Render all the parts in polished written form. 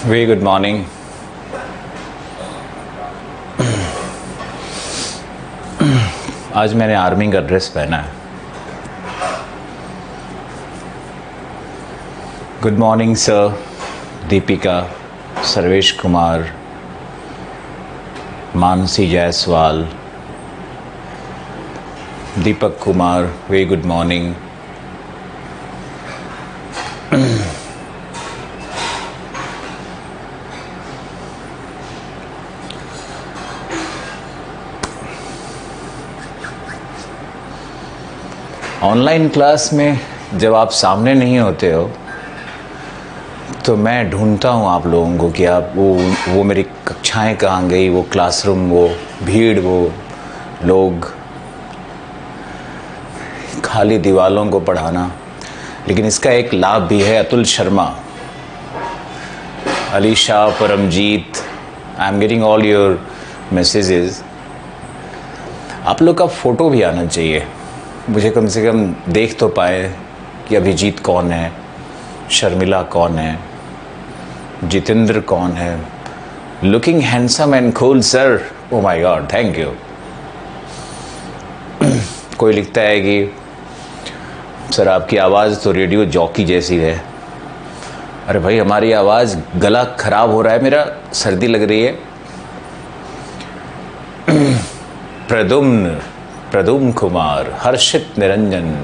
Very good morning. आज मैंने army का ड्रेस पहना है। Good morning sir, Deepika, Sarvesh Kumar, Mansi Jaiswal, Deepak Kumar, very good morning. Online class में जब आप सामने नहीं होते हो तो मैं ढूंढता हूँ आप लोगों को कि आप वो मेरी कक्षाएं कहाँ गई, वो क्लासरूम, वो भीड़, वो लोग, खाली दीवालों को पढ़ाना। लेकिन इसका एक लाभ भी है। Atul Sharma, Alisha, Paramjit, I am getting all your messages. आप लोग का फ़ोटो भी आना चाहिए, मुझे कम से कम देख तो पाए कि अभिजीत कौन है, शर्मिला कौन है, जितेंद्र कौन है। Looking handsome and cool sir, O my God, thank you. कोई लिखता है कि सर आपकी आवाज़ तो रेडियो जॉकी जैसी है। अरे भाई, हमारी आवाज़, गला खराब हो रहा है मेरा, सर्दी लग रही है। प्रदुम्न कुमार, हर्षित निरंजन,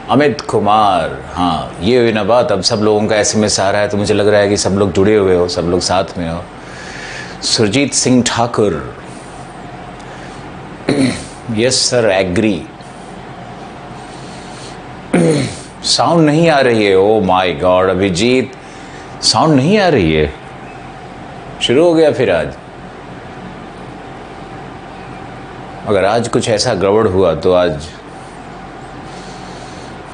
अमित कुमार, हाँ ये हुई ना बात। अब सब लोगों का एसएमएस आ रहा है तो मुझे लग रहा है कि सब लोग जुड़े हुए हो, सब लोग साथ में हो। Surjit Singh Thakur, yes sir, agree. Sound नहीं आ रही है, oh my god Abhijit, sound नहीं आ रही है। शुरू हो गया फिर आज। अगर आज कुछ ऐसा गड़बड़ हुआ तो आज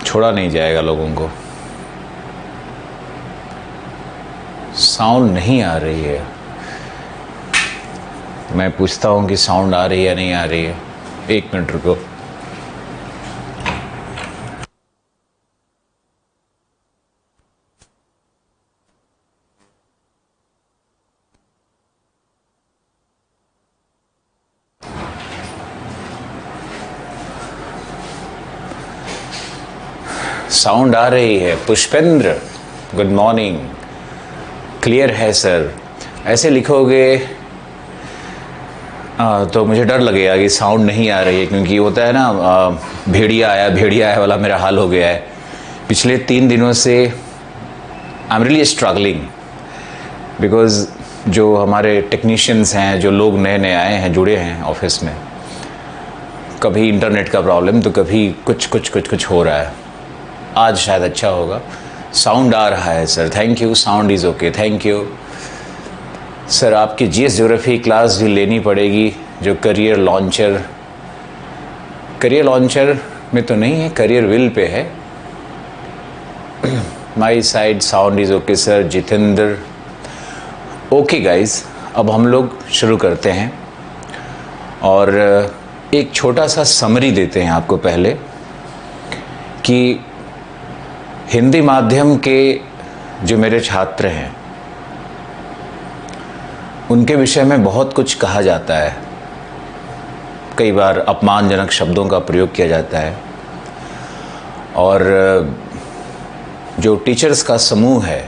छोड़ा नहीं जाएगा लोगों को। साउंड नहीं आ रही है। मैं पूछता हूं कि साउंड आ रही है या नहीं आ रही है। एक मिनट रुको। साउंड आ रही है। पुष्पेंद्र, गुड मॉर्निंग, क्लियर है सर। ऐसे लिखोगे तो मुझे डर लगेगा कि साउंड नहीं आ रही है, क्योंकि होता है ना, भेड़िया आया वाला मेरा हाल हो गया है। पिछले 3 दिनों से I am really struggling, because जो हमारे टेक्नीशियंस हैं, जो लोग नए नए आए हैं, जुड़े हैं ऑफिस में, कभी इंटरनेट का प्रॉब्लम तो कभी कुछ हो रहा है। आज शायद अच्छा होगा। साउंड आ रहा है sir, thank you. Sound is okay, thank you sir. आपकी जीएस ज्योग्राफी क्लास भी लेनी पड़ेगी, जो करियर लॉन्चर में तो नहीं है, करियर विल पे है। My side sound is okay sir, Jitendra. Okay guys, अब हम लोग शुरू करते हैं और एक छोटा सा समरी देते हैं आपको पहले कि हिंदी माध्यम के जो मेरे छात्र हैं उनके विषय में बहुत कुछ कहा जाता है। कई बार अपमानजनक शब्दों का प्रयोग किया जाता है, और जो टीचर्स का समूह है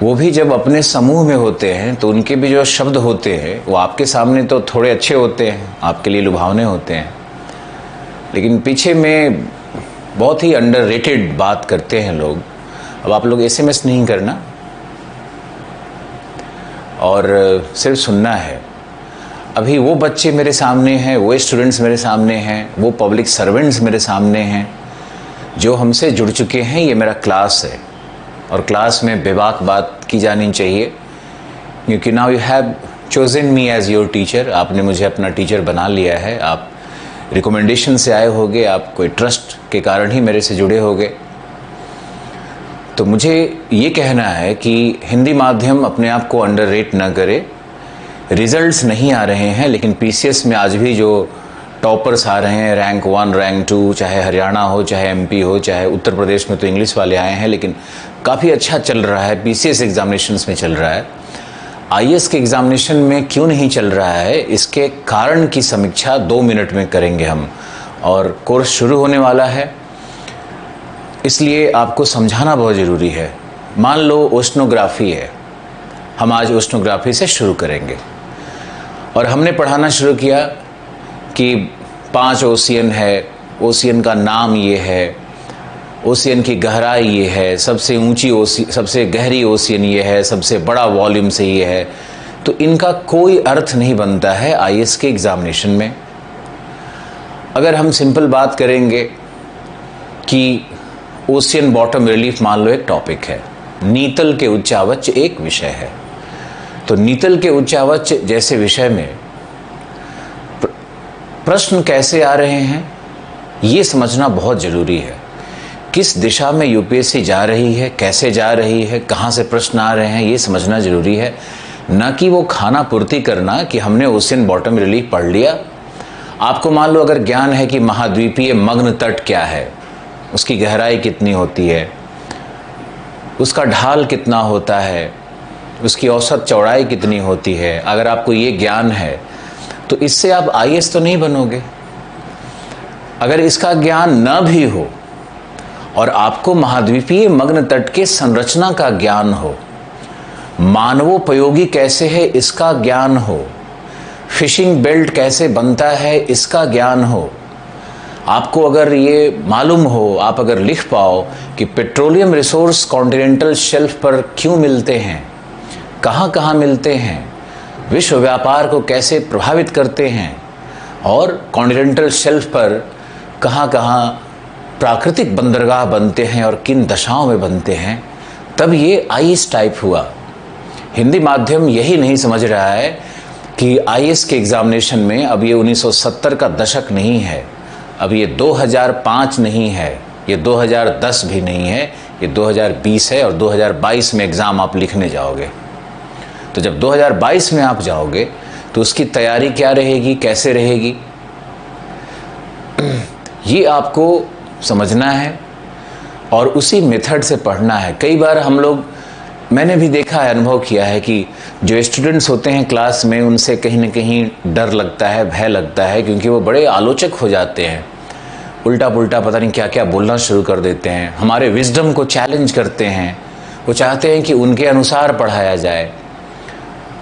वो भी जब अपने समूह में होते हैं तो उनके भी जो शब्द होते हैं वो आपके सामने तो थोड़े अच्छे होते हैं, आपके लिए लुभावने होते हैं, लेकिन पीछे में बहुत ही अंडररेटेड बात करते हैं लोग। अब आप लोग एसएमएस नहीं करना और सिर्फ सुनना है। अभी वो बच्चे मेरे सामने हैं, वो स्टूडेंट्स मेरे सामने हैं, वो पब्लिक सर्वेंट्स मेरे सामने हैं जो हमसे जुड़ चुके हैं। ये मेरा क्लास है और क्लास में बेबाक बात की जानी चाहिए, क्योंकि now you have chosen me as your teacher. आपने मुझे अपना टीचर बना लिया है। आप रिकमेंडेशन से आए होगे, आप कोई ट्रस्ट के कारण ही मेरे से जुड़े होगे। तो मुझे ये कहना है कि हिंदी माध्यम अपने आप को अंडररेट ना करे। रिजल्ट्स नहीं आ रहे हैं, लेकिन पीसीएस में आज भी जो टॉपर्स आ रहे हैं, रैंक 1 रैंक 2, चाहे हरियाणा हो, चाहे एमपी हो, चाहे उत्तर प्रदेश में तो इंग्लिश वाले आए हैं, लेकिन काफ़ी अच्छा चल रहा है। पीसीएस एग्जामिनेशंस में चल रहा है। आईएएस के एग्जामिनेशन में क्यों नहीं चल रहा है, इसके कारण की समीक्षा 2 मिनट में करेंगे हम। और कोर्स शुरू होने वाला है, इसलिए आपको समझाना बहुत ज़रूरी है। मान लो ओशनोग्राफी है, हम आज ओशनोग्राफी से शुरू करेंगे और हमने पढ़ाना शुरू किया कि 5 ओशियन है, ओशियन का नाम ये है, ओशियन की गहराई ये है, सबसे ऊंची सबसे गहरी ओशियन ये है, सबसे बड़ा वॉल्यूम से ये है। तो इनका कोई अर्थ नहीं बनता है आईएएस के एग्जामिनेशन में। अगर हम सिंपल बात करेंगे कि ओशियन बॉटम रिलीफ मान लो एक टॉपिक है, नीतल के उच्चावच एक विषय है, तो नीतल के उच्चावच जैसे विषय में प्रश्न कैसे आ रहे हैं ये समझना बहुत ज़रूरी है। किस दिशा में यूपीएससी जा रही है, कैसे जा रही है, कहाँ से प्रश्न आ रहे हैं, ये समझना ज़रूरी है। न कि वो खाना पूर्ति करना कि हमने ओशियन बॉटम रिलीफ पढ़ लिया। आपको मान लो अगर ज्ञान है कि महाद्वीपीय मग्न तट क्या है, उसकी गहराई कितनी होती है, उसका ढाल कितना होता है, उसकी औसत चौड़ाई कितनी होती है, अगर आपको ये ज्ञान है तो इससे आप आईएएस तो नहीं बनोगे। अगर इसका ज्ञान न भी हो और आपको महाद्वीपीय मग्न तट के संरचना का ज्ञान हो, मानवोपयोगी कैसे है इसका ज्ञान हो, फिशिंग बेल्ट कैसे बनता है इसका ज्ञान हो, आपको अगर ये मालूम हो, आप अगर लिख पाओ कि पेट्रोलियम रिसोर्स कॉन्टिनेंटल शेल्फ पर क्यों मिलते हैं, कहाँ कहाँ मिलते हैं, विश्व व्यापार को कैसे प्रभावित करते हैं और कॉन्टिनेंटल शेल्फ पर कहाँ कहाँ प्राकृतिक बंदरगाह बनते हैं और किन दशाओं में बनते हैं, तब ये आईएएस टाइप हुआ। हिंदी माध्यम यही नहीं समझ रहा है कि आईएएस के एग्जामिनेशन में अब ये 1970 का दशक नहीं है, अब ये 2005 नहीं है, ये 2010 भी नहीं है, ये 2020 है और 2022 में एग्ज़ाम आप लिखने जाओगे। तो जब 2022 में आप जाओगे तो उसकी तैयारी क्या रहेगी, कैसे रहेगी, ये आपको समझना है और उसी मेथड से पढ़ना है। कई बार हम लोग, मैंने भी देखा है, अनुभव किया है कि जो स्टूडेंट्स होते हैं क्लास में उनसे कहीं ना कहीं डर लगता है, भय लगता है, क्योंकि वो बड़े आलोचक हो जाते हैं, उल्टा पुल्टा पता नहीं क्या क्या बोलना शुरू कर देते हैं, हमारे विजडम को चैलेंज करते हैं, वो चाहते हैं कि उनके अनुसार पढ़ाया जाए।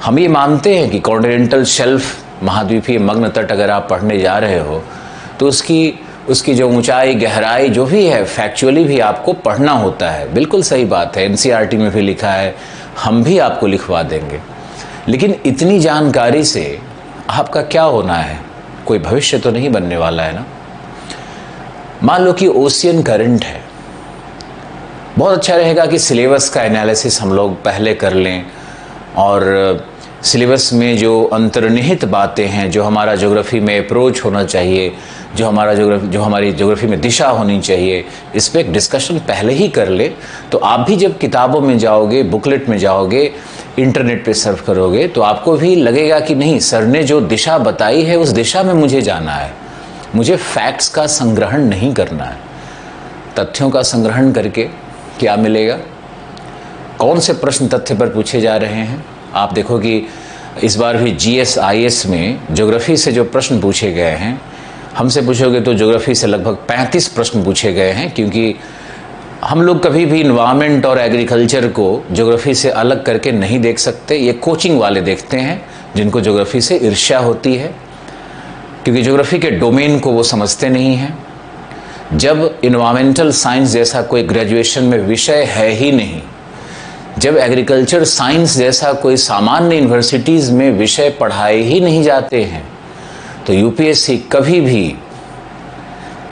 हम ये मानते हैं कि कॉन्टिनेंटल शेल्फ महाद्वीपीय मग्न तट अगर आप पढ़ने जा रहे हो तो उसकी जो ऊंचाई गहराई जो भी है फैक्चुअली भी आपको पढ़ना होता है। बिल्कुल सही बात है, एनसीईआरटी में भी लिखा है, हम भी आपको लिखवा देंगे। लेकिन इतनी जानकारी से आपका क्या होना है, कोई भविष्य तो नहीं बनने वाला है ना। मान लो कि ओशियन करंट है, बहुत अच्छा रहेगा कि सिलेबस का एनालिसिस हम लोग पहले कर लें और सिलेबस में जो अंतर्निहित बातें हैं, जो हमारा ज्योग्राफी में अप्रोच होना चाहिए, जो हमारी ज्योग्राफी में दिशा होनी चाहिए, इस पर एक डिस्कशन पहले ही कर ले। तो आप भी जब किताबों में जाओगे, बुकलेट में जाओगे, इंटरनेट पे सर्फ करोगे, तो आपको भी लगेगा कि नहीं, सर ने जो दिशा बताई है उस दिशा में मुझे जाना है, मुझे फैक्ट्स का संग्रहण नहीं करना है। तथ्यों का संग्रहण करके क्या मिलेगा, कौन से प्रश्न तथ्य पर पूछे जा रहे हैं। आप देखो कि इस बार भी जीएस आईएएस में ज्योग्राफी से जो प्रश्न पूछे गए हैं, हमसे पूछोगे तो ज्योग्राफी से लगभग 35 प्रश्न पूछे गए हैं, क्योंकि हम लोग कभी भी इन्वायरमेंट और एग्रीकल्चर को ज्योग्राफी से अलग करके नहीं देख सकते। ये कोचिंग वाले देखते हैं जिनको ज्योग्राफी से ईर्ष्या होती है, क्योंकि ज्योग्राफी के डोमेन को वो समझते नहीं हैं। जब इन्वायरमेंटल साइंस जैसा कोई ग्रेजुएशन में विषय है ही नहीं, जब एग्रीकल्चर साइंस जैसा कोई सामान्य यूनिवर्सिटीज़ में विषय पढ़ाए ही नहीं जाते हैं, तो यूपीएससी कभी भी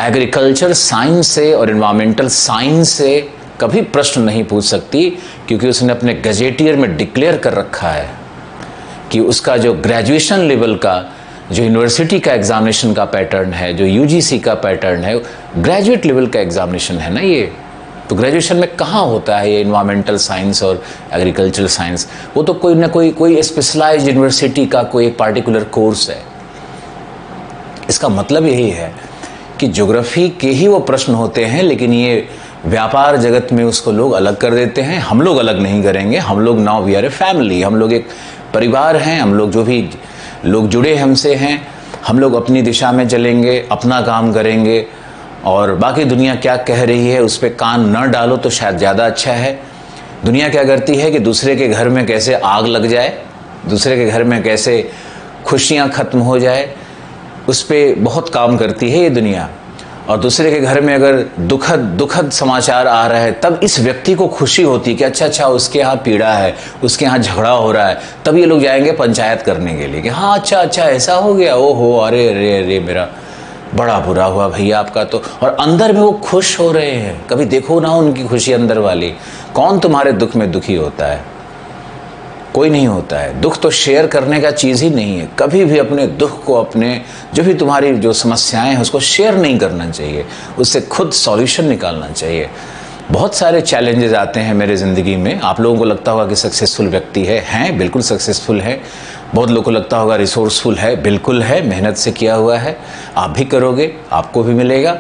एग्रीकल्चर साइंस से और इन्वायरमेंटल साइंस से कभी प्रश्न नहीं पूछ सकती, क्योंकि उसने अपने गजेटियर में डिक्लेयर कर रखा है कि उसका जो ग्रेजुएशन लेवल का, जो यूनिवर्सिटी का एग्जामिनेशन का पैटर्न है, जो यूजीसी का पैटर्न है, ग्रेजुएट लेवल का एग्जामिनेशन है ना ये। तो ग्रेजुएशन में कहाँ होता है ये इन्वायरमेंटल साइंस और एग्रीकल्चरल साइंस, वो तो कोई ना कोई स्पेशलाइज्ड यूनिवर्सिटी का कोई एक पार्टिकुलर कोर्स है। इसका मतलब यही है कि ज्योग्राफी के ही वो प्रश्न होते हैं, लेकिन ये व्यापार जगत में उसको लोग अलग कर देते हैं। हम लोग अलग नहीं करेंगे, हम लोग now we are a family, हम लोग एक परिवार हैं, हम लोग जो भी लोग जुड़े हमसे हैं, हम लोग अपनी दिशा में चलेंगे, अपना काम करेंगे, और बाकी दुनिया क्या कह रही है उस पर कान न डालो तो शायद ज़्यादा अच्छा है। दुनिया क्या करती है कि दूसरे के घर में कैसे आग लग जाए, दूसरे के घर में कैसे खुशियाँ ख़त्म हो जाए, उस पर बहुत काम करती है ये दुनिया। और दूसरे के घर में अगर दुखद समाचार आ रहा है, तब इस व्यक्ति को खुशी होती है कि अच्छा उसके यहाँ पीड़ा है, उसके यहाँ झगड़ा हो रहा है, तब ये लोग जाएंगे पंचायत करने के लिए कि हाँ अच्छा ऐसा हो गया, ओहो अरे अरे अरे मेरा बड़ा बुरा हुआ भैया आपका तो। और अंदर में वो खुश हो रहे हैं। कभी देखो ना उनकी खुशी अंदर वाली। कौन तुम्हारे दुख में दुखी होता है? कोई नहीं होता है। दुख तो शेयर करने का चीज़ ही नहीं है। कभी भी अपने दुख को, अपने जो भी तुम्हारी जो समस्याएं हैं उसको शेयर नहीं करना चाहिए, उससे खुद सॉल्यूशन निकालना चाहिए। बहुत सारे चैलेंजेस आते हैं मेरे ज़िंदगी में। आप लोगों को लगता होगा कि सक्सेसफुल व्यक्ति हैं, बिल्कुल सक्सेसफुल है। बहुत लोगों को लगता होगा रिसोर्सफुल है, बिल्कुल है, मेहनत से किया हुआ है। आप भी करोगे, आपको भी मिलेगा।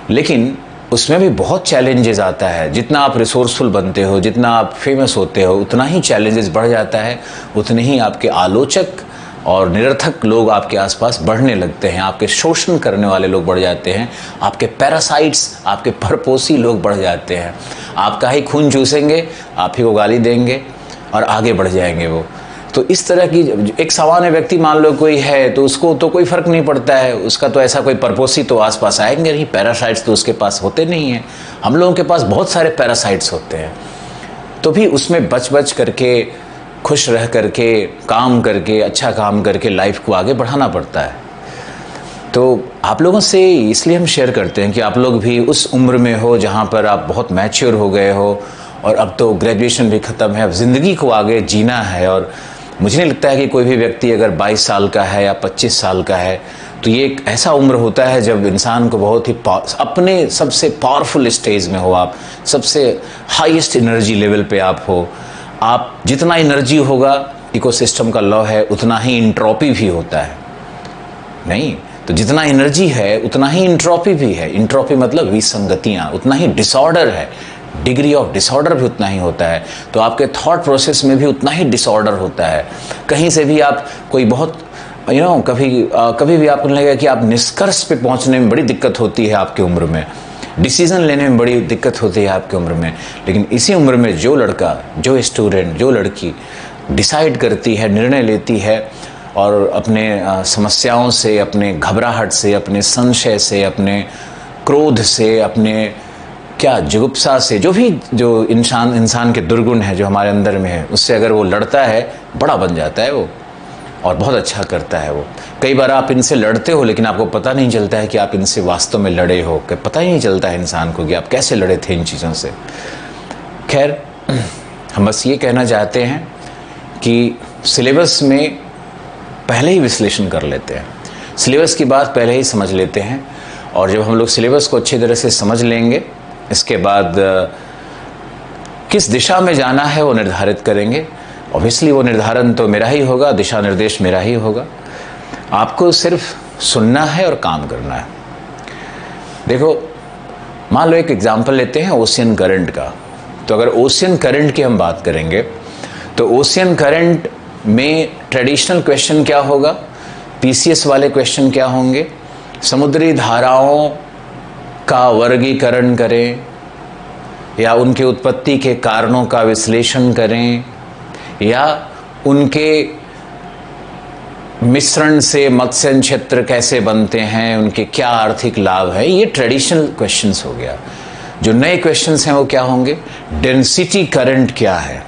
लेकिन उसमें भी बहुत चैलेंजेस आता है। जितना आप रिसोर्सफुल बनते हो, जितना आप फेमस होते हो, उतना ही चैलेंजेस बढ़ जाता है, उतने ही आपके आलोचक और निरर्थक लोग आपके आसपास बढ़ने लगते हैं। आपके शोषण करने वाले लोग बढ़ जाते हैं, आपके पैरासाइट्स, आपके परपोसी लोग बढ़ जाते हैं। आपका ही खून चूसेंगे, आप ही को गाली देंगे और आगे बढ़ जाएंगे वो। तो इस तरह की एक सामान्य व्यक्ति मान लो कोई है तो उसको तो कोई फर्क नहीं पड़ता है, उसका तो ऐसा कोई परपोसी तो आसपास आएंगे नहीं, पैरासाइट्स तो उसके पास होते नहीं हैं। हम लोगों के पास बहुत सारे पैरासाइट्स होते हैं, तो भी उसमें बच करके, खुश रह करके, काम करके, अच्छा काम करके लाइफ को आगे बढ़ाना पड़ता है। तो आप लोगों से इसलिए हम शेयर करते हैं कि आप लोग भी उस उम्र में हो जहाँ पर आप बहुत मैच्योर हो गए हो, और अब तो ग्रेजुएशन भी ख़त्म है, अब ज़िंदगी को आगे जीना है। और मुझे नहीं लगता है कि कोई भी व्यक्ति अगर 22 साल का है या 25 साल का है तो ये एक ऐसा उम्र होता है जब इंसान को बहुत ही अपने सबसे पावरफुल स्टेज में हो, आप सबसे हाईएस्ट एनर्जी लेवल पे आप हो। आप जितना एनर्जी होगा, इकोसिस्टम का लॉ है, उतना ही इंट्रोपी भी होता है। नहीं तो जितना एनर्जी है उतना ही इंट्रोपी भी है। इंट्रोपी मतलब विसंगतियाँ, उतना ही डिसऑर्डर है, डिग्री ऑफ डिसऑर्डर भी उतना ही होता है। तो आपके थॉट प्रोसेस में भी उतना ही डिसऑर्डर होता है। कहीं से भी आप कोई बहुत कभी भी आपको लगेगा कि आप निष्कर्ष पे पहुंचने में बड़ी दिक्कत होती है आपकी उम्र में, डिसीजन लेने में बड़ी दिक्कत होती है आपकी उम्र में। लेकिन इसी उम्र में जो लड़का, जो स्टूडेंट, जो लड़की डिसाइड करती है, निर्णय लेती है और अपने समस्याओं से, अपने घबराहट से, अपने संशय से, अपने क्रोध से, अपने जुगुप्सा से, जो इंसान के दुर्गुण है जो हमारे अंदर में है, उससे अगर वो लड़ता है, बड़ा बन जाता है वो और बहुत अच्छा करता है वो। कई बार आप इनसे लड़ते हो लेकिन आपको पता नहीं चलता है कि आप इनसे वास्तव में लड़े हो, कि पता ही नहीं चलता है इंसान को कि आप कैसे लड़े थे इन चीज़ों से। खैर, हम बस ये कहना चाहते हैं कि सिलेबस में पहले ही विश्लेषण कर लेते हैं, सिलेबस की बात पहले ही समझ लेते हैं, और जब हम लोग सिलेबस को अच्छी तरह से समझ लेंगे, इसके बाद किस दिशा में जाना है वो निर्धारित करेंगे। ऑब्वियसली वो निर्धारण तो मेरा ही होगा, दिशा निर्देश मेरा ही होगा। आपको सिर्फ सुनना है और काम करना है। देखो, मान लो एक एग्जांपल लेते हैं ओशियन करंट का। तो अगर ओशियन करंट की हम बात करेंगे तो ओशियन करंट में ट्रेडिशनल क्वेश्चन क्या होगा, पीसीएस वाले क्वेश्चन क्या होंगे, समुद्री धाराओं का वर्गीकरण करें या उनके उत्पत्ति के कारणों का विश्लेषण करें या उनके मिश्रण से मत्स्य क्षेत्र कैसे बनते हैं, उनके क्या आर्थिक लाभ है। ये ट्रेडिशनल क्वेश्चंस हो गया। जो नए क्वेश्चंस हैं वो क्या होंगे, डेंसिटी करंट क्या है,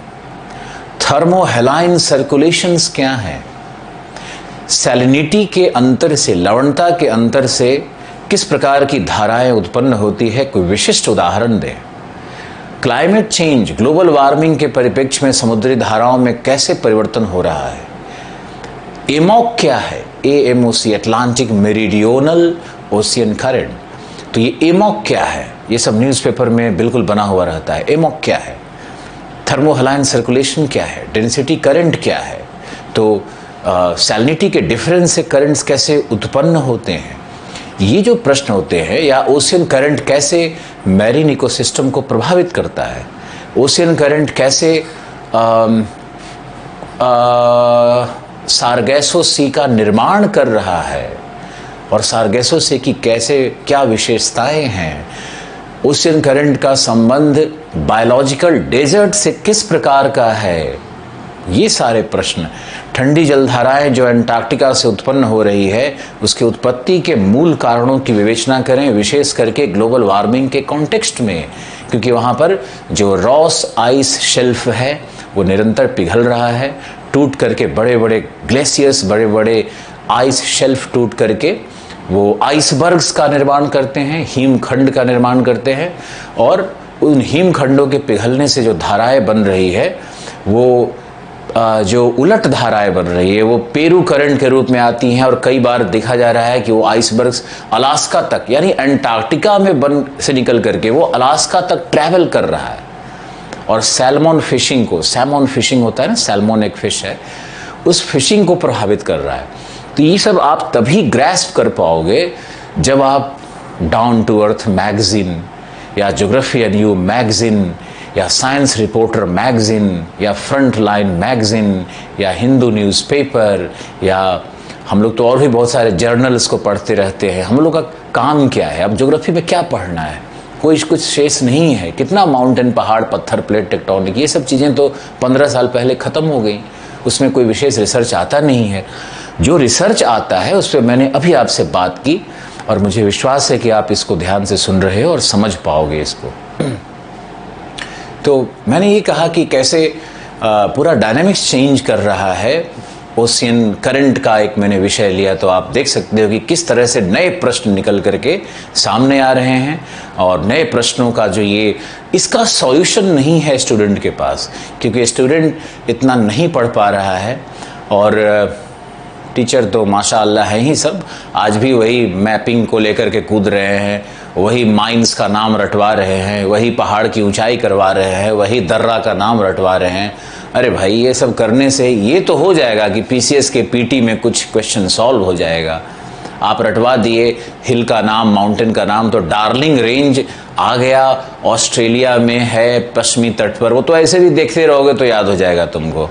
थर्मोहेलाइन सर्कुलेशंस क्या है, सैलिनिटी के अंतर से, लवणता के अंतर से किस प्रकार की धाराएं उत्पन्न होती है, कोई विशिष्ट उदाहरण दें। क्लाइमेट चेंज, ग्लोबल वार्मिंग के परिप्रेक्ष्य में समुद्री धाराओं में कैसे परिवर्तन हो रहा है। एमॉक क्या है, AMOC, अटलांटिक मेरीडियोनल ओशियन करंट। तो ये एमॉक क्या है, ये सब न्यूज़पेपर में बिल्कुल बना हुआ रहता है। एमॉक क्या है, थर्मोहेलाइन सर्कुलेशन क्या है, डेंसिटी करंट क्या है। तो सैलिनिटी के डिफरेंस से करंट्स कैसे उत्पन्न होते हैं, ये जो प्रश्न होते हैं, या ओशियन करंट कैसे मैरीन इकोसिस्टम को प्रभावित करता है, ओशियन करंट कैसे सारगैसो सी का निर्माण कर रहा है और सारगैसो सी की कैसे क्या विशेषताएं हैं, ओशियन करंट का संबंध बायोलॉजिकल डेजर्ट से किस प्रकार का है, ये सारे प्रश्न, ठंडी जलधाराएं जो अंटार्कटिका से उत्पन्न हो रही है उसके उत्पत्ति के मूल कारणों की विवेचना करें, विशेष करके ग्लोबल वार्मिंग के कॉन्टेक्स्ट में, क्योंकि वहाँ पर जो रॉस आइस शेल्फ है वो निरंतर पिघल रहा है, टूट करके बड़े बड़े ग्लेशियर्स, बड़े बड़े आइस शेल्फ टूट करके वो आइसबर्ग्स का निर्माण करते हैं, हिमखंड का निर्माण करते हैं, और उन हिमखंडों के पिघलने से जो धाराएं बन रही है वो जो उलट धाराएं बन रही है वो पेरू करंट के रूप में आती हैं, और कई बार देखा जा रहा है कि वो आइसबर्ग्स अलास्का तक, यानी अंटार्कटिका में बन से निकल करके वो अलास्का तक ट्रैवल कर रहा है, और सैल्मन फिशिंग को, सैमन फिशिंग होता है ना, सैल्मन एक फिश है, उस फिशिंग को प्रभावित कर रहा है। तो ये सब आप तभी ग्रैस्प कर पाओगे जब आप डाउन टू अर्थ मैगजीन या ज्योग्राफी एंड यू मैगजीन या साइंस रिपोर्टर मैगजीन या फ्रंट लाइन मैगजीन या हिंदू न्यूज़पेपर, या हम लोग तो और भी बहुत सारे जर्नल्स को पढ़ते रहते हैं। हम लोग का काम क्या है? अब ज्योग्राफी में क्या पढ़ना है? कोई कुछ शेष नहीं है। कितना माउंटेन, पहाड़, पत्थर, प्लेट टेक्टोनिक, ये सब चीज़ें तो 15 साल पहले ख़त्म हो गई, उसमें कोई विशेष रिसर्च आता नहीं है। जो रिसर्च आता है उस पर मैंने अभी आपसे बात की, और मुझे विश्वास है कि आप इसको ध्यान से सुन रहे हो और समझ पाओगे इसको। तो मैंने ये कहा कि कैसे पूरा डायनामिक्स चेंज कर रहा है। ओशियन करंट का एक मैंने विषय लिया, तो आप देख सकते हो कि किस तरह से नए प्रश्न निकल करके सामने आ रहे हैं, और नए प्रश्नों का जो ये, इसका सॉल्यूशन नहीं है स्टूडेंट के पास, क्योंकि स्टूडेंट इतना नहीं पढ़ पा रहा है, और टीचर तो माशाअल्लाह हैं ही सब, आज भी वही मैपिंग को लेकर के कूद रहे हैं, वही माइंस का नाम रटवा रहे हैं, वही पहाड़ की ऊंचाई करवा रहे हैं, वही दर्रा का नाम रटवा रहे हैं। अरे भाई, ये सब करने से ये तो हो जाएगा कि पीसीएस के पीटी में कुछ क्वेश्चन सॉल्व हो जाएगा। आप रटवा दिए हिल का नाम, माउंटेन का नाम, तो डार्लिंग रेंज आ गया, ऑस्ट्रेलिया में है, पश्चिमी तट पर, वो तो ऐसे भी देखते रहोगे तो याद हो जाएगा तुमको।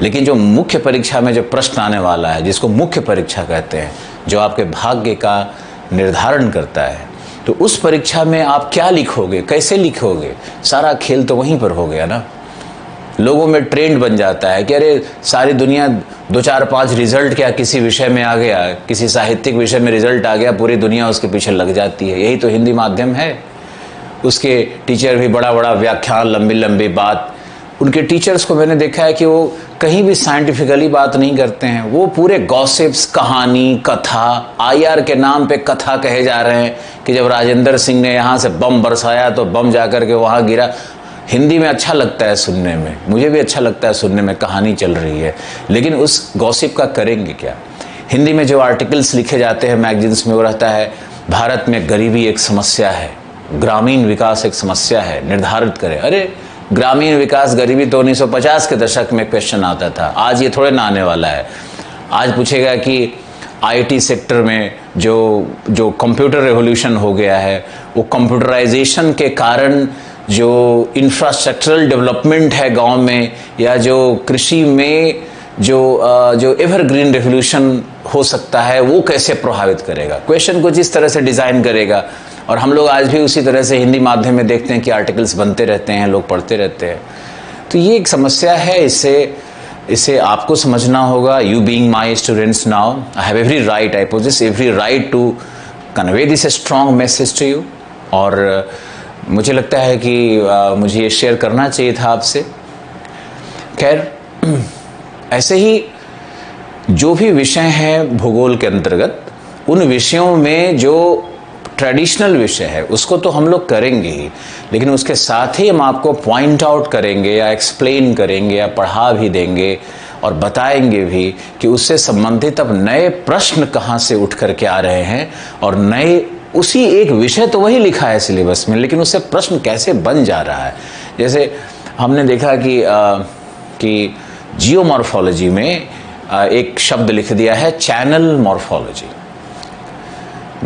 लेकिन जो मुख्य परीक्षा में जो प्रश्न आने वाला है, जिसको मुख्य परीक्षा कहते हैं, जो आपके भाग्य का निर्धारण करता है, तो उस परीक्षा में आप क्या लिखोगे, कैसे लिखोगे, सारा खेल तो वहीं पर हो गया ना। लोगों में ट्रेंड बन जाता है कि अरे सारी दुनिया 2, 4, 5 रिजल्ट क्या किसी विषय में आ गया, किसी साहित्यिक विषय में रिजल्ट आ गया, पूरी दुनिया उसके पीछे लग जाती है। यही तो हिंदी माध्यम है। उसके टीचर भी बड़ा बड़ा व्याख्यान, लंबी लंबी बात। उनके टीचर्स को मैंने देखा है कि वो कहीं भी साइंटिफिकली बात नहीं करते हैं, वो पूरे गॉसिप्स, कहानी, कथा, आईआर के नाम पे कथा कहे जा रहे हैं कि जब राजेंद्र सिंह ने यहाँ से बम बरसाया तो बम जाकर के वहाँ गिरा। हिंदी में अच्छा लगता है सुनने में, मुझे भी अच्छा लगता है सुनने में, कहानी चल रही है, लेकिन उस गॉसिप का करेंगे क्या? हिंदी में जो आर्टिकल्स लिखे जाते हैं मैगजीन्स में, वो रहता है भारत में गरीबी एक समस्या है, ग्रामीण विकास एक समस्या है, निर्धारित करें। अरे ग्रामीण विकास, गरीबी तो 1950 के दशक में क्वेश्चन आता था, आज ये थोड़े ना आने वाला है। आज पूछेगा कि आईटी सेक्टर में जो कंप्यूटर रेवोल्यूशन हो गया है, वो कंप्यूटराइजेशन के कारण जो इंफ्रास्ट्रक्चरल डेवलपमेंट है गांव में, या जो कृषि में जो एवरग्रीन रेवोल्यूशन हो सकता है, वो कैसे प्रभावित करेगा। क्वेश्चन कुछ इस तरह से डिज़ाइन करेगा, और हम लोग आज भी उसी तरह से हिंदी माध्यम में देखते हैं कि आर्टिकल्स बनते रहते हैं, लोग पढ़ते रहते हैं। तो ये एक समस्या है, इसे आपको समझना होगा। You being my students now, I have every right, I possess every right to convey this strong message to you, और मुझे लगता है कि मुझे ये शेयर करना चाहिए था आपसे। खैर, ऐसे ही जो भी विषय हैं भूगोल के अंतर्गत, उन विषयों में जो ट्रेडिशनल विषय है उसको तो हम लोग करेंगे ही, लेकिन उसके साथ ही हम आपको पॉइंट आउट करेंगे या एक्सप्लेन करेंगे या पढ़ा भी देंगे और बताएंगे भी कि उससे संबंधित अब नए प्रश्न कहाँ से उठ करके आ रहे हैं, और नए, उसी एक विषय तो वही लिखा है सिलेबस में, लेकिन उससे प्रश्न कैसे बन जा रहा है। जैसे हमने देखा कि जियोमॉर्फोलॉजी में एक शब्द लिख दिया है, चैनल मॉर्फोलॉजी।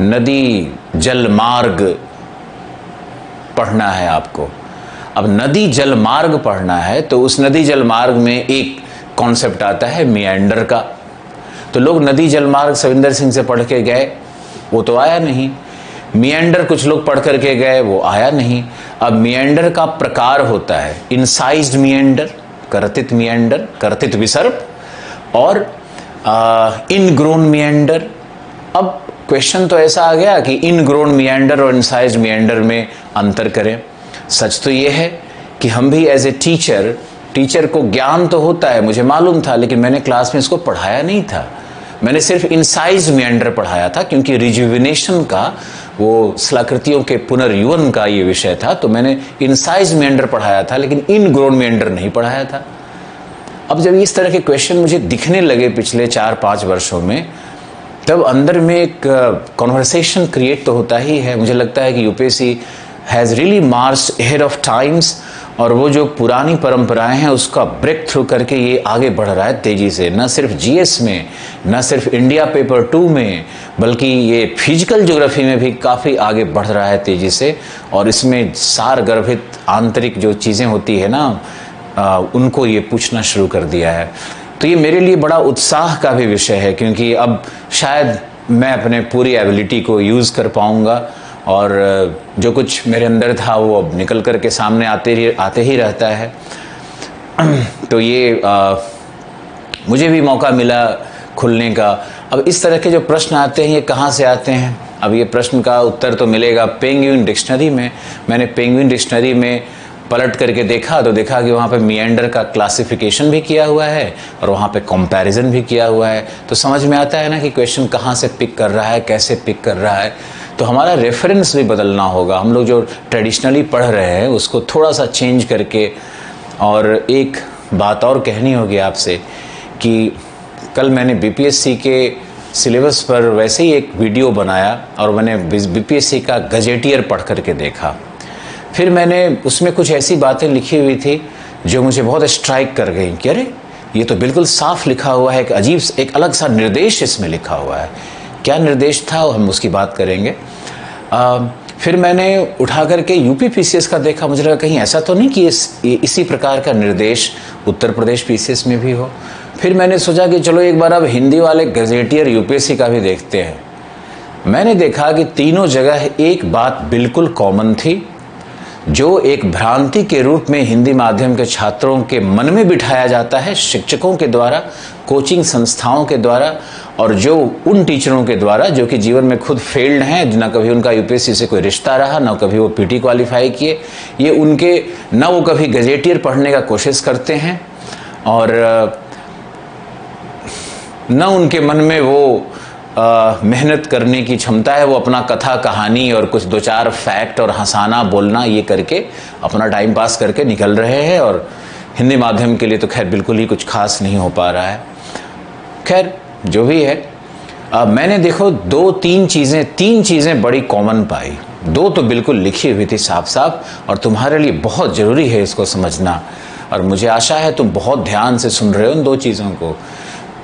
नदी जल मार्ग पढ़ना है आपको। अब नदी जल मार्ग पढ़ना है तो उस नदी जल मार्ग में एक कॉन्सेप्ट आता है मिएंडर का। तो लोग नदी जल मार्ग सविंदर सिंह से पढ़ के गए, वो तो आया नहीं। मिएंडर कुछ लोग पढ़ करके गए, वो आया नहीं। अब मिएंडर का प्रकार होता है इंसाइज्ड मिएंडर, कर्तित मिएंडर, कर्तित विसर्प, और इनग्रोन मिएंडर। अब क्वेश्चन तो ऐसा आ गया कि इनग्रोन मिएंडर और इंसाइज्ड मिएंडर में अंतर करें। सच तो ये है कि हम भी एज ए टीचर को ज्ञान तो होता है, मुझे मालूम था, लेकिन मैंने क्लास में इसको पढ़ाया नहीं था। मैंने सिर्फ इंसाइज्ड मिएंडर पढ़ाया था, क्योंकि रिजुविनेशन का, वो स्थलाकृतियों के पुनर्युवन का ये विषय था, तो मैंने इंसाइज्ड मिएंडर पढ़ाया था, लेकिन इनग्रोन मिएंडर नहीं पढ़ाया था। अब जब इस तरह के क्वेश्चन मुझे दिखने लगे पिछले 4-5 वर्षों में, तब अंदर में एक कॉन्वर्सेशन क्रिएट तो होता ही है। मुझे लगता है कि UPSC has really marched ahead of times, और वो जो पुरानी परंपराएं हैं उसका ब्रेक थ्रू करके ये आगे बढ़ रहा है तेजी से, न सिर्फ जीएस में, न सिर्फ इंडिया पेपर 2 में, बल्कि ये फिजिकल ज्योग्राफी में भी काफ़ी आगे बढ़ रहा है तेजी से। और इसमें सार गर्भित आंतरिक जो चीज़ें होती है ना, उनको ये पूछना शुरू कर दिया है। तो ये मेरे लिए बड़ा उत्साह का भी विषय है, क्योंकि अब शायद मैं अपने पूरी एबिलिटी को यूज़ कर पाऊँगा, और जो कुछ मेरे अंदर था वो अब निकल कर के सामने आते ही रहता है। तो ये मुझे भी मौका मिला खुलने का। अब इस तरह के जो प्रश्न आते हैं ये कहाँ से आते हैं? अब ये प्रश्न का उत्तर तो मिलेगा पेंगुइन डिक्शनरी में। मैंने पेंगुइन डिक्शनरी में पलट करके देखा तो देखा कि वहाँ पे मिएंडर का क्लासिफिकेशन भी किया हुआ है और वहाँ पे कंपैरिजन भी किया हुआ है। तो समझ में आता है ना कि क्वेश्चन कहाँ से पिक कर रहा है, कैसे पिक कर रहा है। तो हमारा रेफरेंस भी बदलना होगा। हम लोग जो ट्रेडिशनली पढ़ रहे हैं उसको थोड़ा सा चेंज करके। और एक बात और कहनी होगी आपसे कि कल मैंने बीपीएससी के सिलेबस पर वैसे ही एक वीडियो बनाया और मैंने बीपीएससी का गजेटियर पढ़ करके देखा। फिर मैंने उसमें कुछ ऐसी बातें लिखी हुई थी जो मुझे बहुत स्ट्राइक कर गई कि अरे ये तो बिल्कुल साफ लिखा हुआ है, एक अजीब एक अलग सा निर्देश इसमें लिखा हुआ है। क्या निर्देश था हम उसकी बात करेंगे। फिर मैंने उठा करके यूपी पीसीएस का देखा। मुझे लगा कहीं ऐसा तो नहीं कि इसी प्रकार का निर्देश उत्तर प्रदेश पीसीएस में भी हो। फिर मैंने सोचा कि चलो एक बार अब हिंदी वाले गजेटियर यूपीएससी का भी देखते हैं। मैंने देखा कि तीनों जगह एक बात बिल्कुल कॉमन थी, जो एक भ्रांति के रूप में हिंदी माध्यम के छात्रों के मन में बिठाया जाता है शिक्षकों के द्वारा, कोचिंग संस्थाओं के द्वारा, और जो उन टीचरों के द्वारा जो कि जीवन में खुद फेल्ड हैं, ना कभी उनका यूपीएससी से कोई रिश्ता रहा, ना कभी वो पीटी क्वालिफाई किए। ये उनके ना वो कभी गजेटियर पढ़ने का कोशिश करते हैं और न उनके मन में वो मेहनत करने की क्षमता है। वो अपना कथा कहानी और कुछ 2-4 फैक्ट और हंसाना बोलना ये करके अपना टाइम पास करके निकल रहे हैं। और हिंदी माध्यम के लिए तो खैर बिल्कुल ही कुछ खास नहीं हो पा रहा है। खैर जो भी है, मैंने देखो 3 चीज़ें बड़ी कॉमन पाई। 2 तो बिल्कुल लिखी हुई थी साफ साफ, और तुम्हारे लिए बहुत ज़रूरी है इसको समझना, और मुझे आशा है तुम बहुत ध्यान से सुन रहे हो उन 2 चीज़ों को।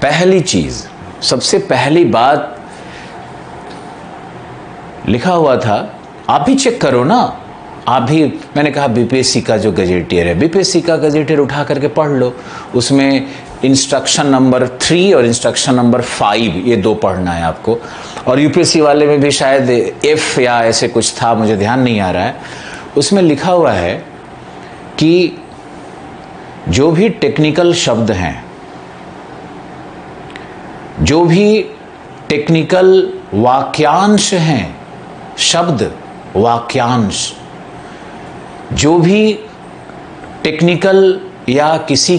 पहली चीज़, सबसे पहली बात लिखा हुआ था, आप भी चेक करो ना, आप भी, मैंने कहा बीपीएससी का जो गजेटियर है, बीपीएससी का गजेटियर उठा करके पढ़ लो। उसमें इंस्ट्रक्शन नंबर 3 और इंस्ट्रक्शन नंबर 5 ये 2 पढ़ना है आपको। और यूपीएससी वाले में भी शायद F या ऐसे कुछ था, मुझे ध्यान नहीं आ रहा है। उसमें लिखा हुआ है कि जो भी टेक्निकल शब्द हैं, जो भी टेक्निकल वाक्यांश हैं, शब्द वाक्यांश, जो भी टेक्निकल या किसी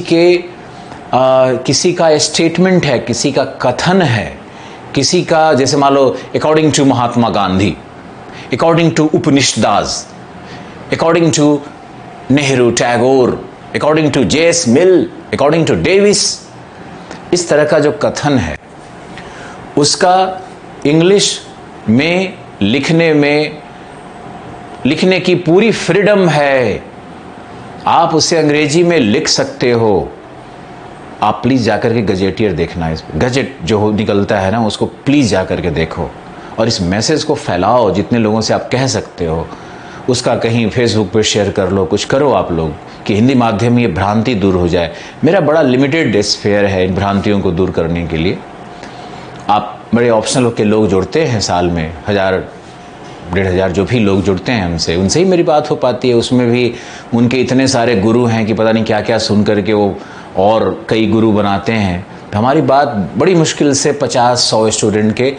का स्टेटमेंट है, किसी का कथन है, किसी का, जैसे मान लो according to Mahatma Gandhi, according to Upanishads, according to Nehru, Tagore, according to JS Mill, according to Davis, इस तरह का जो कथन है उसका इंग्लिश में लिखने की पूरी फ्रीडम है। आप उसे अंग्रेजी में लिख सकते हो, आप प्लीज़ जाकर के गजेटियर देखना, इस गजेट जो निकलता है ना उसको प्लीज़ जाकर के देखो और इस मैसेज को फैलाओ जितने लोगों से आप कह सकते हो। उसका कहीं फेसबुक पे शेयर कर लो, कुछ करो आप लोग कि हिंदी माध्यम में ये भ्रांति दूर हो जाए। मेरा बड़ा लिमिटेड स्फेयर है इन भ्रांतियों को दूर करने के लिए। आप बड़े ऑप्शनल के लोग जुड़ते हैं, साल में 1000-1500 जो भी लोग जुड़ते हैं हमसे, उनसे ही मेरी बात हो पाती है। उसमें भी उनके इतने सारे गुरु हैं कि पता नहीं क्या क्या सुन करके वो और कई गुरु बनाते हैं। तो हमारी बात बड़ी मुश्किल से 50-100 स्टूडेंट के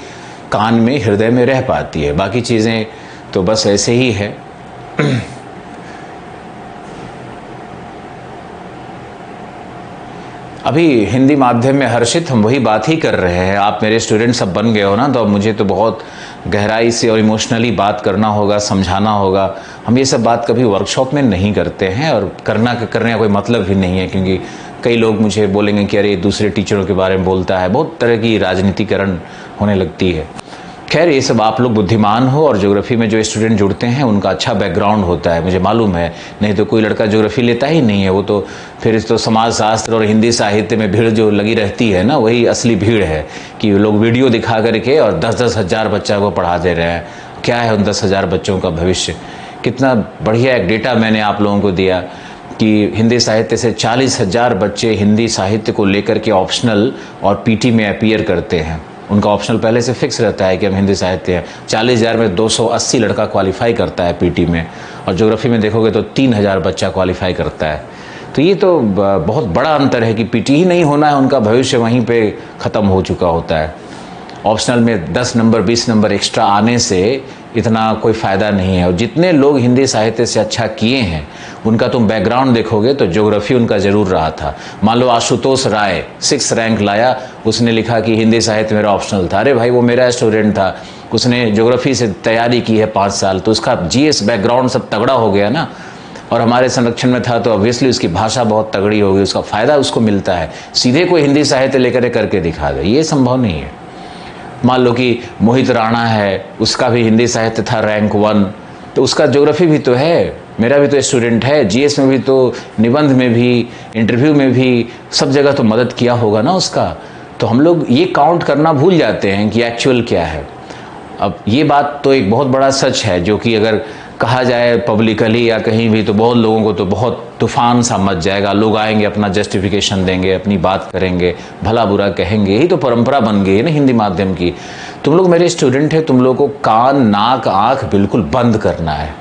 कान में, हृदय में रह पाती है। बाकी चीज़ें तो बस ऐसे ही है। अभी हिंदी माध्यम में हर्षित हम वही बात ही कर रहे हैं। आप मेरे स्टूडेंट सब बन गए हो ना, तो अब मुझे तो बहुत गहराई से और इमोशनली बात करना होगा, समझाना होगा। हम ये सब बात कभी वर्कशॉप में नहीं करते हैं और करने का कोई मतलब ही नहीं है, क्योंकि कई लोग मुझे बोलेंगे कि अरे दूसरे टीचरों के बारे में बोलता है, बहुत तरह की राजनीतिकरण होने लगती है। खैर, ये सब आप लोग बुद्धिमान हो और ज्योग्राफी में जो स्टूडेंट जुड़ते हैं उनका अच्छा बैकग्राउंड होता है, मुझे मालूम है। नहीं तो कोई लड़का ज्योग्राफी लेता ही नहीं है, वो तो फिर तो समाज शास्त्र और हिंदी साहित्य में भीड़ जो लगी रहती है ना, वही असली भीड़ है कि लोग वीडियो दिखा करके और 10-10 हज़ार बच्चों को पढ़ा दे रहे हैं। क्या है उन 10 हज़ार बच्चों का भविष्य? कितना बढ़िया एक डेटा मैंने आप लोगों को दिया कि हिंदी साहित्य से 40,000 बच्चे हिंदी साहित्य को लेकर के ऑप्शनल और पीटी में अपीयर करते हैं। उनका ऑप्शनल पहले से फिक्स रहता है कि हम हिंदी साहित्य हैं। 40,000 में 280 लड़का क्वालिफाई करता है पीटी में, और ज्योग्राफी में देखोगे तो 3,000 बच्चा क्वालिफाई करता है। तो ये तो बहुत बड़ा अंतर है कि पीटी ही नहीं होना है, उनका भविष्य वहीं पे ख़त्म हो चुका होता है। ऑप्शनल में 10 नंबर 20 नंबर एक्स्ट्रा आने से इतना कोई फ़ायदा नहीं है। और जितने लोग हिंदी साहित्य से अच्छा किए हैं उनका तुम बैकग्राउंड देखोगे तो ज्योग्राफी उनका ज़रूर रहा था। मान लो आशुतोष राय 6 रैंक लाया, उसने लिखा कि हिंदी साहित्य मेरा ऑप्शनल था। अरे भाई, वो मेरा स्टूडेंट था, उसने ज्योग्राफी से तैयारी की है 5 साल, तो उसका जीएस बैकग्राउंड सब तगड़ा हो गया ना। और हमारे संरक्षण में था तो ऑब्वियसली उसकी भाषा बहुत तगड़ी होगी, उसका फ़ायदा उसको मिलता है। सीधे कोई हिंदी साहित्य लेकर करके दिखा दे, ये संभव नहीं है। मान लो कि मोहित राणा है, उसका भी हिंदी साहित्य था रैंक 1, तो उसका ज्योग्राफी भी तो है, मेरा भी तो स्टूडेंट है। जीएस में भी तो, निबंध में भी, इंटरव्यू में भी, सब जगह तो मदद किया होगा ना उसका। तो हम लोग ये काउंट करना भूल जाते हैं कि एक्चुअल क्या है। अब ये बात तो एक बहुत बड़ा सच है, जो कि अगर कहा जाए पब्लिकली या कहीं भी तो बहुत लोगों को तो बहुत तूफान सा मच जाएगा। लोग आएंगे, अपना जस्टिफिकेशन देंगे, अपनी बात करेंगे, भला बुरा कहेंगे। यही तो परंपरा बन गई है ना हिंदी माध्यम की। तुम लोग मेरे स्टूडेंट हैं, तुम लोगों को कान नाक आँख बिल्कुल बंद करना है,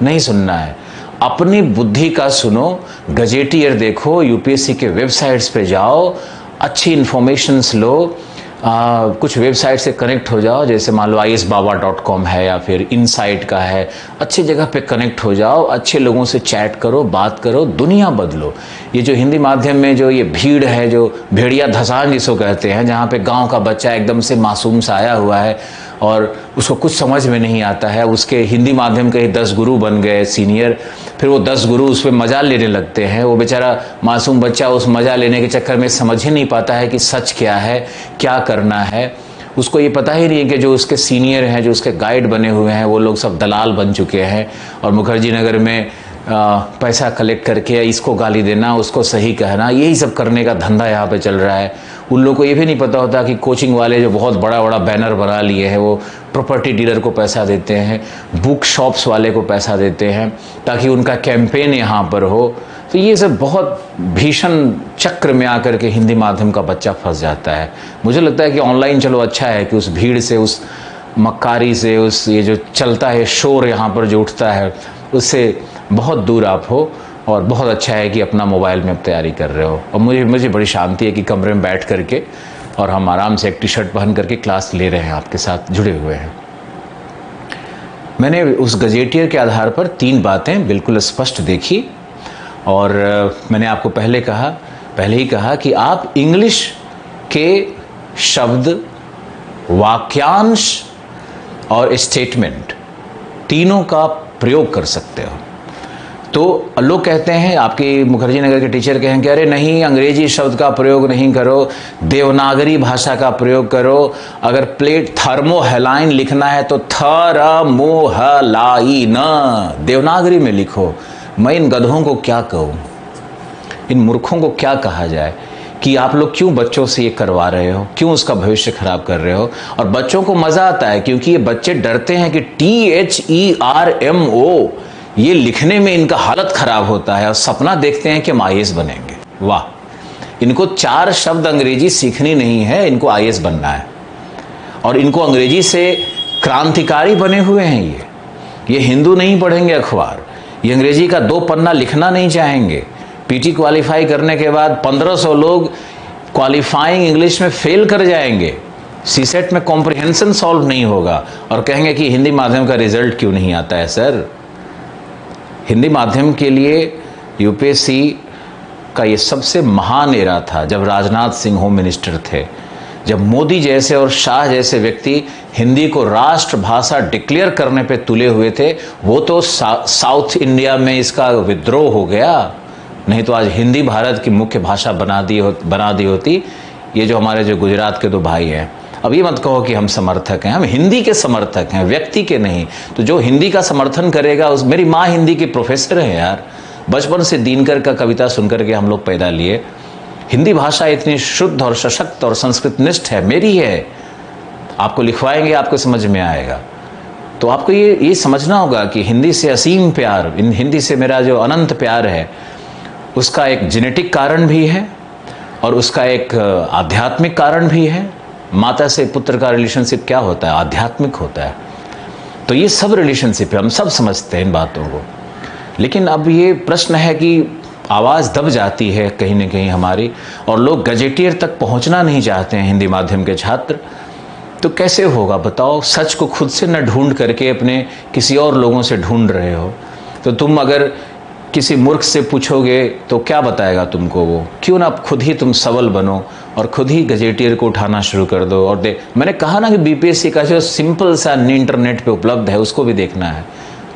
नहीं सुनना है। अपनी बुद्धि का सुनो, गजेटियर देखो, यूपीएससी के वेबसाइट्स पे जाओ, अच्छी इन्फॉर्मेशंस लो, कुछ वेबसाइट से कनेक्ट हो जाओ, जैसे मान लो isbaba.com है या फिर इनसाइट का है। अच्छी जगह पे कनेक्ट हो जाओ, अच्छे लोगों से चैट करो, बात करो, दुनिया बदलो। ये जो हिंदी माध्यम में जो ये भीड़ है, जो भेड़िया धसान जिसको कहते हैं, जहाँ पे गांव का बच्चा एकदम से मासूम सा आया हुआ है और उसको कुछ समझ में नहीं आता है, उसके हिंदी माध्यम के 10 गुरु बन गए सीनियर, फिर वो 10 गुरु उस पर मजा लेने लगते हैं। वो बेचारा मासूम बच्चा उस मजा लेने के चक्कर में समझ ही नहीं पाता है कि सच क्या है, क्या करना है। उसको ये पता ही नहीं है कि जो उसके सीनियर हैं, जो उसके गाइड बने हुए हैं, वो लोग सब दलाल बन चुके हैं और मुखर्जी नगर में पैसा कलेक्ट करके इसको गाली देना, उसको सही कहना, यही सब करने का धंधा यहाँ पे चल रहा है। उन लोगों को ये भी नहीं पता होता कि कोचिंग वाले जो बहुत बड़ा बड़ा बैनर बना लिए हैं, वो प्रॉपर्टी डीलर को पैसा देते हैं, बुक शॉप्स वाले को पैसा देते हैं ताकि उनका कैंपेन यहाँ पर हो। तो ये सब बहुत भीषण चक्र में आकर के हिंदी माध्यम का बच्चा फंस जाता है। मुझे लगता है कि ऑनलाइन चलो अच्छा है कि उस भीड़ से, उस मक्कारी से, उस ये जो चलता है शोर यहाँ पर जो उठता है, उससे बहुत दूर आप हो। और बहुत अच्छा है कि अपना मोबाइल में आप तैयारी कर रहे हो। और मुझे बड़ी शांति है कि कमरे में बैठ करके और हम आराम से एक टी शर्ट पहन करके क्लास ले रहे हैं, आपके साथ जुड़े हुए हैं। मैंने उस गजेटियर के आधार पर 3 बातें बिल्कुल स्पष्ट देखी और मैंने आपको पहले ही कहा कि आप इंग्लिश के शब्द, वाक्यांश और स्टेटमेंट तीनों का प्रयोग कर सकते हो। तो लोग कहते हैं, आपके मुखर्जी नगर के टीचर कहें कि अरे नहीं, अंग्रेजी शब्द का प्रयोग नहीं करो, देवनागरी भाषा का प्रयोग करो। अगर प्लेट थर्मोहेलाइन लिखना है तो थर्मोहेलाइन देवनागरी में लिखो। मैं इन गधों को क्या कहूँ, इन मूर्खों को क्या कहा जाए। कि आप लोग क्यों बच्चों से ये करवा रहे हो, क्यों उसका भविष्य खराब कर रहे हो। और बच्चों को मजा आता है क्योंकि ये बच्चे डरते हैं कि THERMO ये लिखने में इनका हालत खराब होता है और सपना देखते हैं कि हम IAS बनेंगे। वाह, इनको 4 शब्द अंग्रेजी सीखनी नहीं है, इनको IAS बनना है। और इनको अंग्रेजी से क्रांतिकारी बने हुए हैं ये हिंदू नहीं पढ़ेंगे अखबार, ये अंग्रेजी का 2 पन्ना लिखना नहीं चाहेंगे। PT क्वालिफाई करने के बाद 1500 लोग क्वालिफाइंग इंग्लिश में फेल कर जाएंगे, CSET में कॉम्प्रिहेंशन सॉल्व नहीं होगा और कहेंगे कि हिंदी माध्यम का रिजल्ट क्यों नहीं आता है। सर, हिंदी माध्यम के लिए UPSC का ये सबसे महान एरा था जब राजनाथ सिंह होम मिनिस्टर थे, जब मोदी जैसे और शाह जैसे व्यक्ति हिंदी को राष्ट्रभाषा डिक्लेयर करने पे तुले हुए थे। वो तो साउथ इंडिया में इसका विद्रोह हो गया, नहीं तो आज हिंदी भारत की मुख्य भाषा बना दी होती। ये जो हमारे जो गुजरात के 2 भाई हैं, अब ये मत कहो कि हम समर्थक हैं, हम हिंदी के समर्थक हैं, व्यक्ति के नहीं। तो जो हिंदी का समर्थन करेगा मेरी माँ हिंदी की प्रोफेसर है यार, बचपन से दिनकर का कविता सुनकर के हम लोग पैदा लिए। हिंदी भाषा इतनी शुद्ध और सशक्त और संस्कृतनिष्ठ है, मेरी है। आपको लिखवाएंगे, आपको समझ में आएगा। तो आपको ये समझना होगा कि हिंदी से असीम प्यार, हिंदी से मेरा जो अनंत प्यार है, उसका एक जेनेटिक कारण भी है और उसका एक आध्यात्मिक कारण भी है। माता से पुत्र का रिलेशनशिप क्या होता है? आध्यात्मिक होता है। तो ये सब रिलेशनशिप है, हम सब समझते हैं इन बातों को। लेकिन अब ये प्रश्न है कि आवाज़ दब जाती है कहीं ना कहीं हमारी, और लोग गजेटियर तक पहुंचना नहीं चाहते हैं, हिंदी माध्यम के छात्र। तो कैसे होगा बताओ? सच को खुद से न ढूंढ करके अपने किसी और लोगों से ढूंढ रहे हो। तो तुम अगर किसी मूर्ख से पूछोगे तो क्या बताएगा तुमको वो? क्यों ना खुद ही तुम सबल बनो और खुद ही गजेटियर को उठाना शुरू कर दो। और मैंने कहा ना कि BPSC का जो सिंपल सा इंटरनेट पे उपलब्ध है उसको भी देखना है।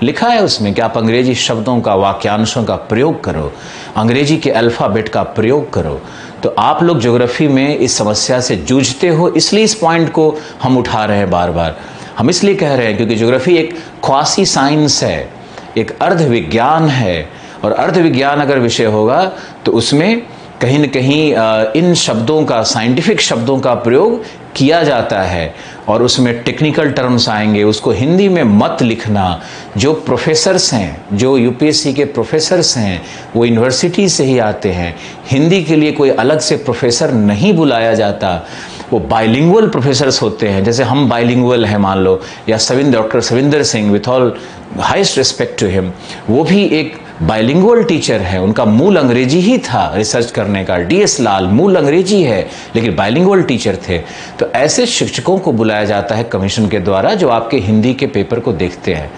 लिखा है उसमें कि आप अंग्रेजी शब्दों का, वाक्यांशों का प्रयोग करो, अंग्रेजी के अल्फ़ाबेट का प्रयोग करो। तो आप लोग ज्योग्राफी में इस समस्या से जूझते हो, इसलिए इस पॉइंट को हम उठा रहे हैं बार बार। हम इसलिए कह रहे हैं क्योंकि ज्योग्राफी एक क्वासी साइंस है, एक अर्ध विज्ञान है। और अर्ध विज्ञान अगर विषय होगा तो उसमें कहीं न कहीं इन शब्दों का, साइंटिफिक शब्दों का प्रयोग किया जाता है और उसमें टेक्निकल टर्म्स आएंगे। उसको हिंदी में मत लिखना। जो प्रोफेसर्स हैं, जो UPSC के प्रोफेसर्स हैं, वो यूनिवर्सिटी से ही आते हैं। हिंदी के लिए कोई अलग से प्रोफेसर नहीं बुलाया जाता, वो बाइलिंगुअल प्रोफेसर्स होते हैं। जैसे हम बाइलिंगुअल हैं मान लो, या doctor Savinder Singh, with all highest respect to him, वो भी एक बाइलिंगुअल टीचर है। उनका मूल अंग्रेजी ही था रिसर्च करने का। DS लाल मूल अंग्रेजी है लेकिन बाइलिंगुअल टीचर थे। तो ऐसे शिक्षकों को बुलाया जाता है कमीशन के द्वारा जो आपके हिंदी के पेपर को देखते हैं।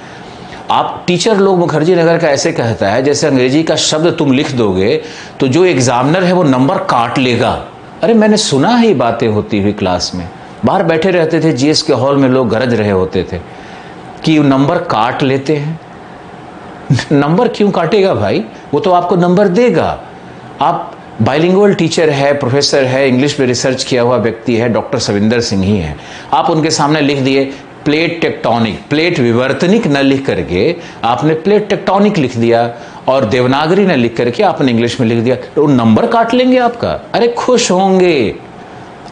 आप टीचर लोग, मुखर्जी नगर का ऐसे कहता है जैसे अंग्रेजी का शब्द तुम लिख दोगे तो जो एग्जामिनर है वो नंबर काट लेगा। अरे मैंने सुना है ये बातें होती हुई क्लास में। बाहर बैठे रहते थे GS के हॉल में, लोग गरज रहे होते थे कि नंबर काट लेते हैं। नंबर क्यों काटेगा भाई? वो तो आपको नंबर देगा। आप बाइलिंगुअल टीचर है, प्रोफेसर है, इंग्लिश में रिसर्च किया हुआ व्यक्ति है, डॉक्टर सविंदर सिंह ही है। आप उनके सामने लिख दिए प्लेट टेक्टोनिक, प्लेट विवर्तनिक न लिख करके आपने प्लेट टेक्टोनिक लिख दिया और देवनागरी न लिख करके आपने इंग्लिश में लिख दिया, तो नंबर काट लेंगे आपका? अरे खुश होंगे,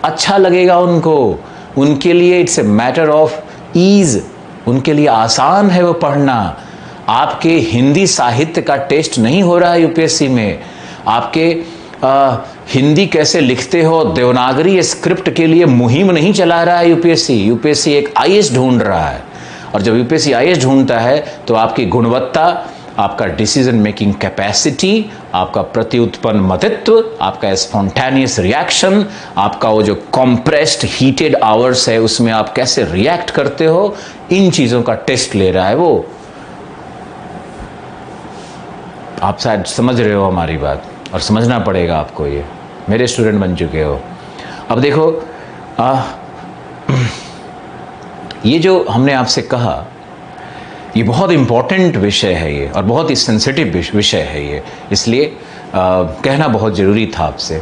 अच्छा लगेगा उनको। उनके लिए it's a matter of ease, उनके लिए आसान है वो पढ़ना। आपके हिंदी साहित्य का टेस्ट नहीं हो रहा है UPSC में। आपके हिंदी कैसे लिखते हो, देवनागरी स्क्रिप्ट के लिए मुहिम नहीं चला रहा है UPSC एक IAS ढूंढ रहा है। और जब UPSC IAS ढूंढता है तो आपकी गुणवत्ता, आपका डिसीजन मेकिंग कैपेसिटी, आपका प्रत्युत्पन्न मतित्व, आपका स्पॉन्टेनियस रिएक्शन, आपका वो जो कॉम्प्रेस्ड हीटेड आवर्स है उसमें आप कैसे रिएक्ट करते हो, इन चीज़ों का टेस्ट ले रहा है वो। आप शायद समझ रहे हो हमारी बात, और समझना पड़ेगा आपको। ये मेरे स्टूडेंट बन चुके हो। अब देखो ये जो हमने आपसे कहा ये बहुत इम्पॉर्टेंट विषय है ये, और बहुत ही सेंसिटिव विषय है ये, इसलिए कहना बहुत ज़रूरी था आपसे।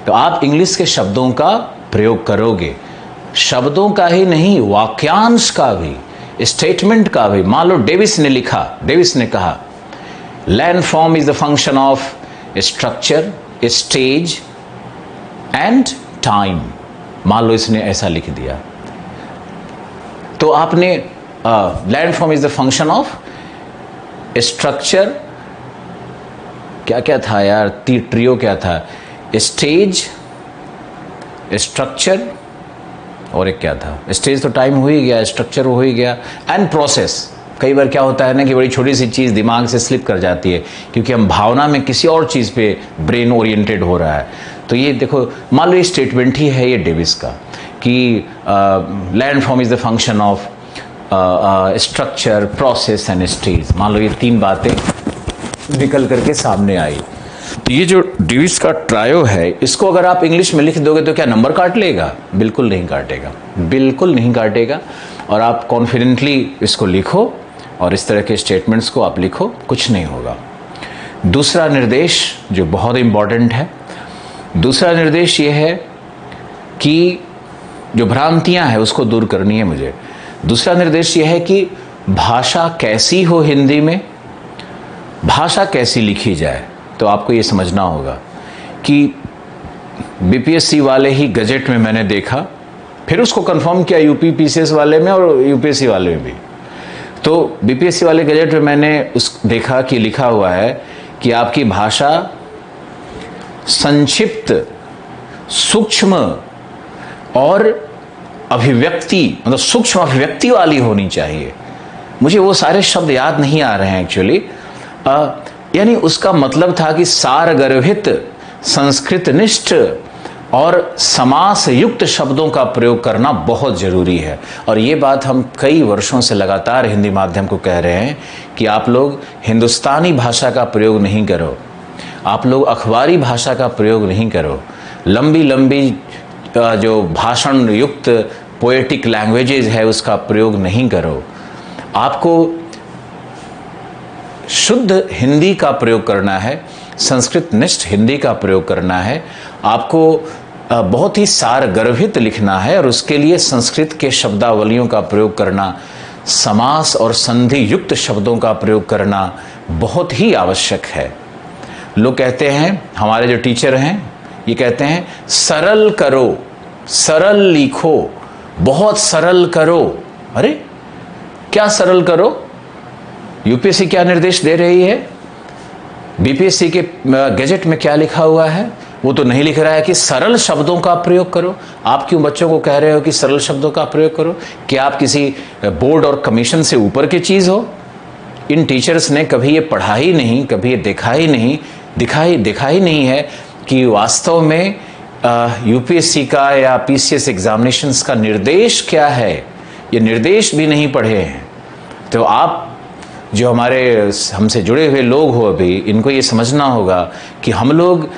तो आप इंग्लिश के शब्दों का प्रयोग करोगे, शब्दों का ही नहीं, वाक्यांश का भी, स्टेटमेंट का भी। मान लो डेविस ने कहा landform is the function of structure, stage, and time. मान लो इसने ऐसा लिख दिया, तो आपने landform is the function of structure, क्या क्या था यार, ट्रियो क्या था, स्टेज, स्ट्रक्चर और एक क्या था, स्टेज तो टाइम हो ही गया, स्ट्रक्चर हो ही गया, एंड प्रोसेस। कई बार क्या होता है ना कि बड़ी छोटी सी चीज़ दिमाग से स्लिप कर जाती है क्योंकि हम भावना में किसी और चीज़ पे ब्रेन ओरिएंटेड हो रहा है। तो ये देखो, मान लो ये स्टेटमेंट ही है ये डेविस का कि landform is the function of structure, process and stage. मान लो ये तीन बातें निकल करके सामने आई। तो ये जो डेविस का ट्रायो है, इसको अगर आप इंग्लिश में लिख दोगे तो क्या नंबर काट लेगा? बिल्कुल नहीं काटेगा, बिल्कुल नहीं काटेगा। और आप कॉन्फिडेंटली इसको लिखो और इस तरह के स्टेटमेंट्स को आप लिखो, कुछ नहीं होगा। दूसरा निर्देश जो बहुत इंपॉर्टेंट है, दूसरा निर्देश ये है कि जो भ्रांतियां हैं उसको दूर करनी है मुझे। दूसरा निर्देश ये है कि भाषा कैसी हो हिंदी में, भाषा कैसी लिखी जाए। तो आपको ये समझना होगा कि बीपीएससी वाले ही गजेट में मैंने देखा, फिर उसको कंफर्म किया यूपी पीसीएस वाले में और यूपीएससी वाले में भी। तो बीपीएससी वाले गजेट में मैंने देखा कि लिखा हुआ है कि आपकी भाषा संक्षिप्त, सूक्ष्म और अभिव्यक्ति, मतलब सूक्ष्म अभिव्यक्ति वाली होनी चाहिए। मुझे वो सारे शब्द याद नहीं आ रहे हैं एक्चुअली। यानी उसका मतलब था कि सारगर्भित, संस्कृत निष्ठ और समास युक्त शब्दों का प्रयोग करना बहुत जरूरी है। और ये बात हम कई वर्षों से लगातार हिंदी माध्यम को कह रहे हैं कि आप लोग हिंदुस्तानी भाषा का प्रयोग नहीं करो, आप लोग अखबारी भाषा का प्रयोग नहीं करो, लंबी लंबी जो भाषण युक्त पोएटिक लैंग्वेजेस है उसका प्रयोग नहीं करो। आपको शुद्ध हिंदी का प्रयोग करना है, संस्कृत निष्ठ हिंदी का प्रयोग करना है। आपको बहुत ही सारगर्भित लिखना है और उसके लिए संस्कृत के शब्दावलियों का प्रयोग करना, समास और संधि युक्त शब्दों का प्रयोग करना बहुत ही आवश्यक है। लोग कहते हैं, हमारे जो टीचर हैं ये कहते हैं सरल करो, सरल लिखो, बहुत सरल करो। अरे क्या सरल करो? यूपीएससी क्या निर्देश दे रही है? बीपीएससी के गजेट में क्या लिखा हुआ है? वो तो नहीं लिख रहा है कि सरल शब्दों का प्रयोग करो। आप क्यों बच्चों को कह रहे हो कि सरल शब्दों का प्रयोग करो? क्या आप किसी बोर्ड और कमीशन से ऊपर की चीज हो? इन टीचर्स ने कभी ये पढ़ा ही नहीं, कभी ये देखा ही नहीं, देखा ही नहीं है कि वास्तव में यूपीएससी का या पीसीएस एग्जामिनेशंस का निर्देश क्या है। ये निर्देश भी नहीं पढ़े हैं। तो आप जो हमारे हमसे जुड़े हुए लोग हो अभी, इनको ये समझना होगा कि हम लोग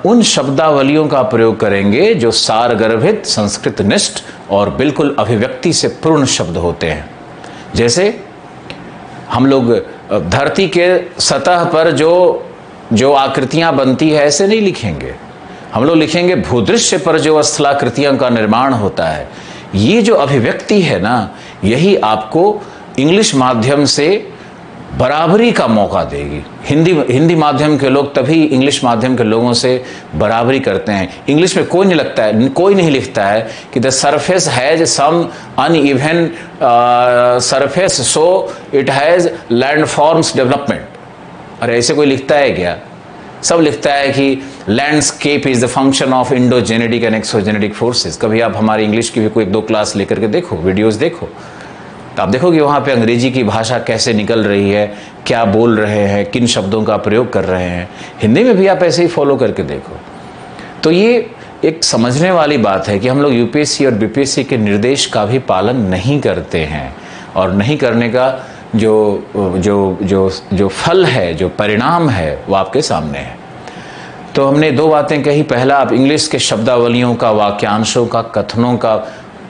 उन शब्दावलियों का प्रयोग करेंगे जो सारगर्भित, संस्कृत निष्ठ और बिल्कुल अभिव्यक्ति से पूर्ण शब्द होते हैं। जैसे हम लोग धरती के सतह पर जो आकृतियां बनती है ऐसे नहीं लिखेंगे। हम लोग लिखेंगे भूदृश्य पर जो स्थलाकृतियों का निर्माण होता है। ये जो अभिव्यक्ति है ना, यही आपको इंग्लिश माध्यम से बराबरी का मौका देगी। हिंदी माध्यम के लोग तभी इंग्लिश माध्यम के लोगों से बराबरी करते हैं। इंग्लिश में कोई नहीं लिखता है कि the surface has some uneven surface so it has landforms development. अरे ऐसे कोई लिखता है क्या? सब लिखता है कि landscape is the function of endogenetic and exogenetic forces. कभी आप हमारी इंग्लिश की भी कोई 1-2 क्लास लेकर के देखो, वीडियोस देखो, तो आप देखोगे वहाँ पे अंग्रेजी की भाषा कैसे निकल रही है, क्या बोल रहे हैं, किन शब्दों का प्रयोग कर रहे हैं। हिंदी में भी आप ऐसे ही फॉलो करके देखो। तो ये एक समझने वाली बात है कि हम लोग यूपीएससी और बीपीएससी के निर्देश का भी पालन नहीं करते हैं, और नहीं करने का जो फल है, जो परिणाम है, वो आपके सामने है। तो हमने 2 बातें कही। पहला, आप इंग्लिश के शब्दावलियों का, वाक्यांशों का, कथनों का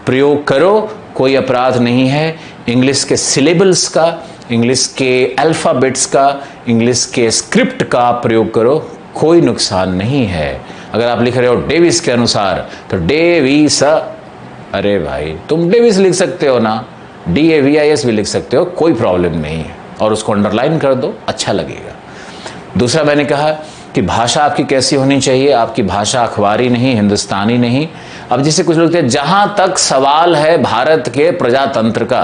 प्रयोग करो, कोई अपराध नहीं है। इंग्लिश के सिलेबल्स का, इंग्लिश के अल्फ़ाबेट्स का, इंग्लिश के स्क्रिप्ट का प्रयोग करो, कोई नुकसान नहीं है। अगर आप लिख रहे हो डेविस के अनुसार तो डेविस, अरे भाई तुम डेविस लिख सकते हो ना, DAVIS भी लिख सकते हो, कोई प्रॉब्लम नहीं है, और उसको अंडरलाइन कर दो, अच्छा लगेगा। दूसरा मैंने कहा कि भाषा आपकी कैसी होनी चाहिए। आपकी भाषा अखबारी नहीं, हिंदुस्तानी नहीं। अब जैसे कुछ लोग कहते हैं जहां तक सवाल है भारत के प्रजातंत्र का,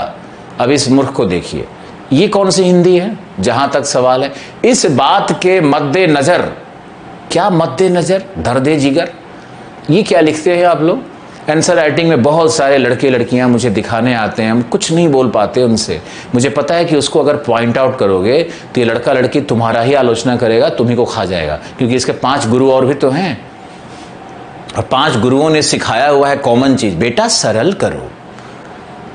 अब इस मूर्ख को देखिए, ये कौन सी हिंदी है जहां तक सवाल है। इस बात के मद्देनजर, क्या मद्देनजर, दर्दे जिगर, ये क्या लिखते हैं आप लोग। आंसर राइटिंग में बहुत सारे लड़के लड़कियां मुझे दिखाने आते हैं, हम कुछ नहीं बोल पाते उनसे। मुझे पता है कि उसको अगर पॉइंट आउट करोगे तो ये लड़का लड़की तुम्हारा ही आलोचना करेगा, तुम्ही को खा जाएगा, क्योंकि इसके 5 गुरु और भी तो हैं, और 5 गुरुओं ने सिखाया हुआ है कॉमन चीज, बेटा सरल करो।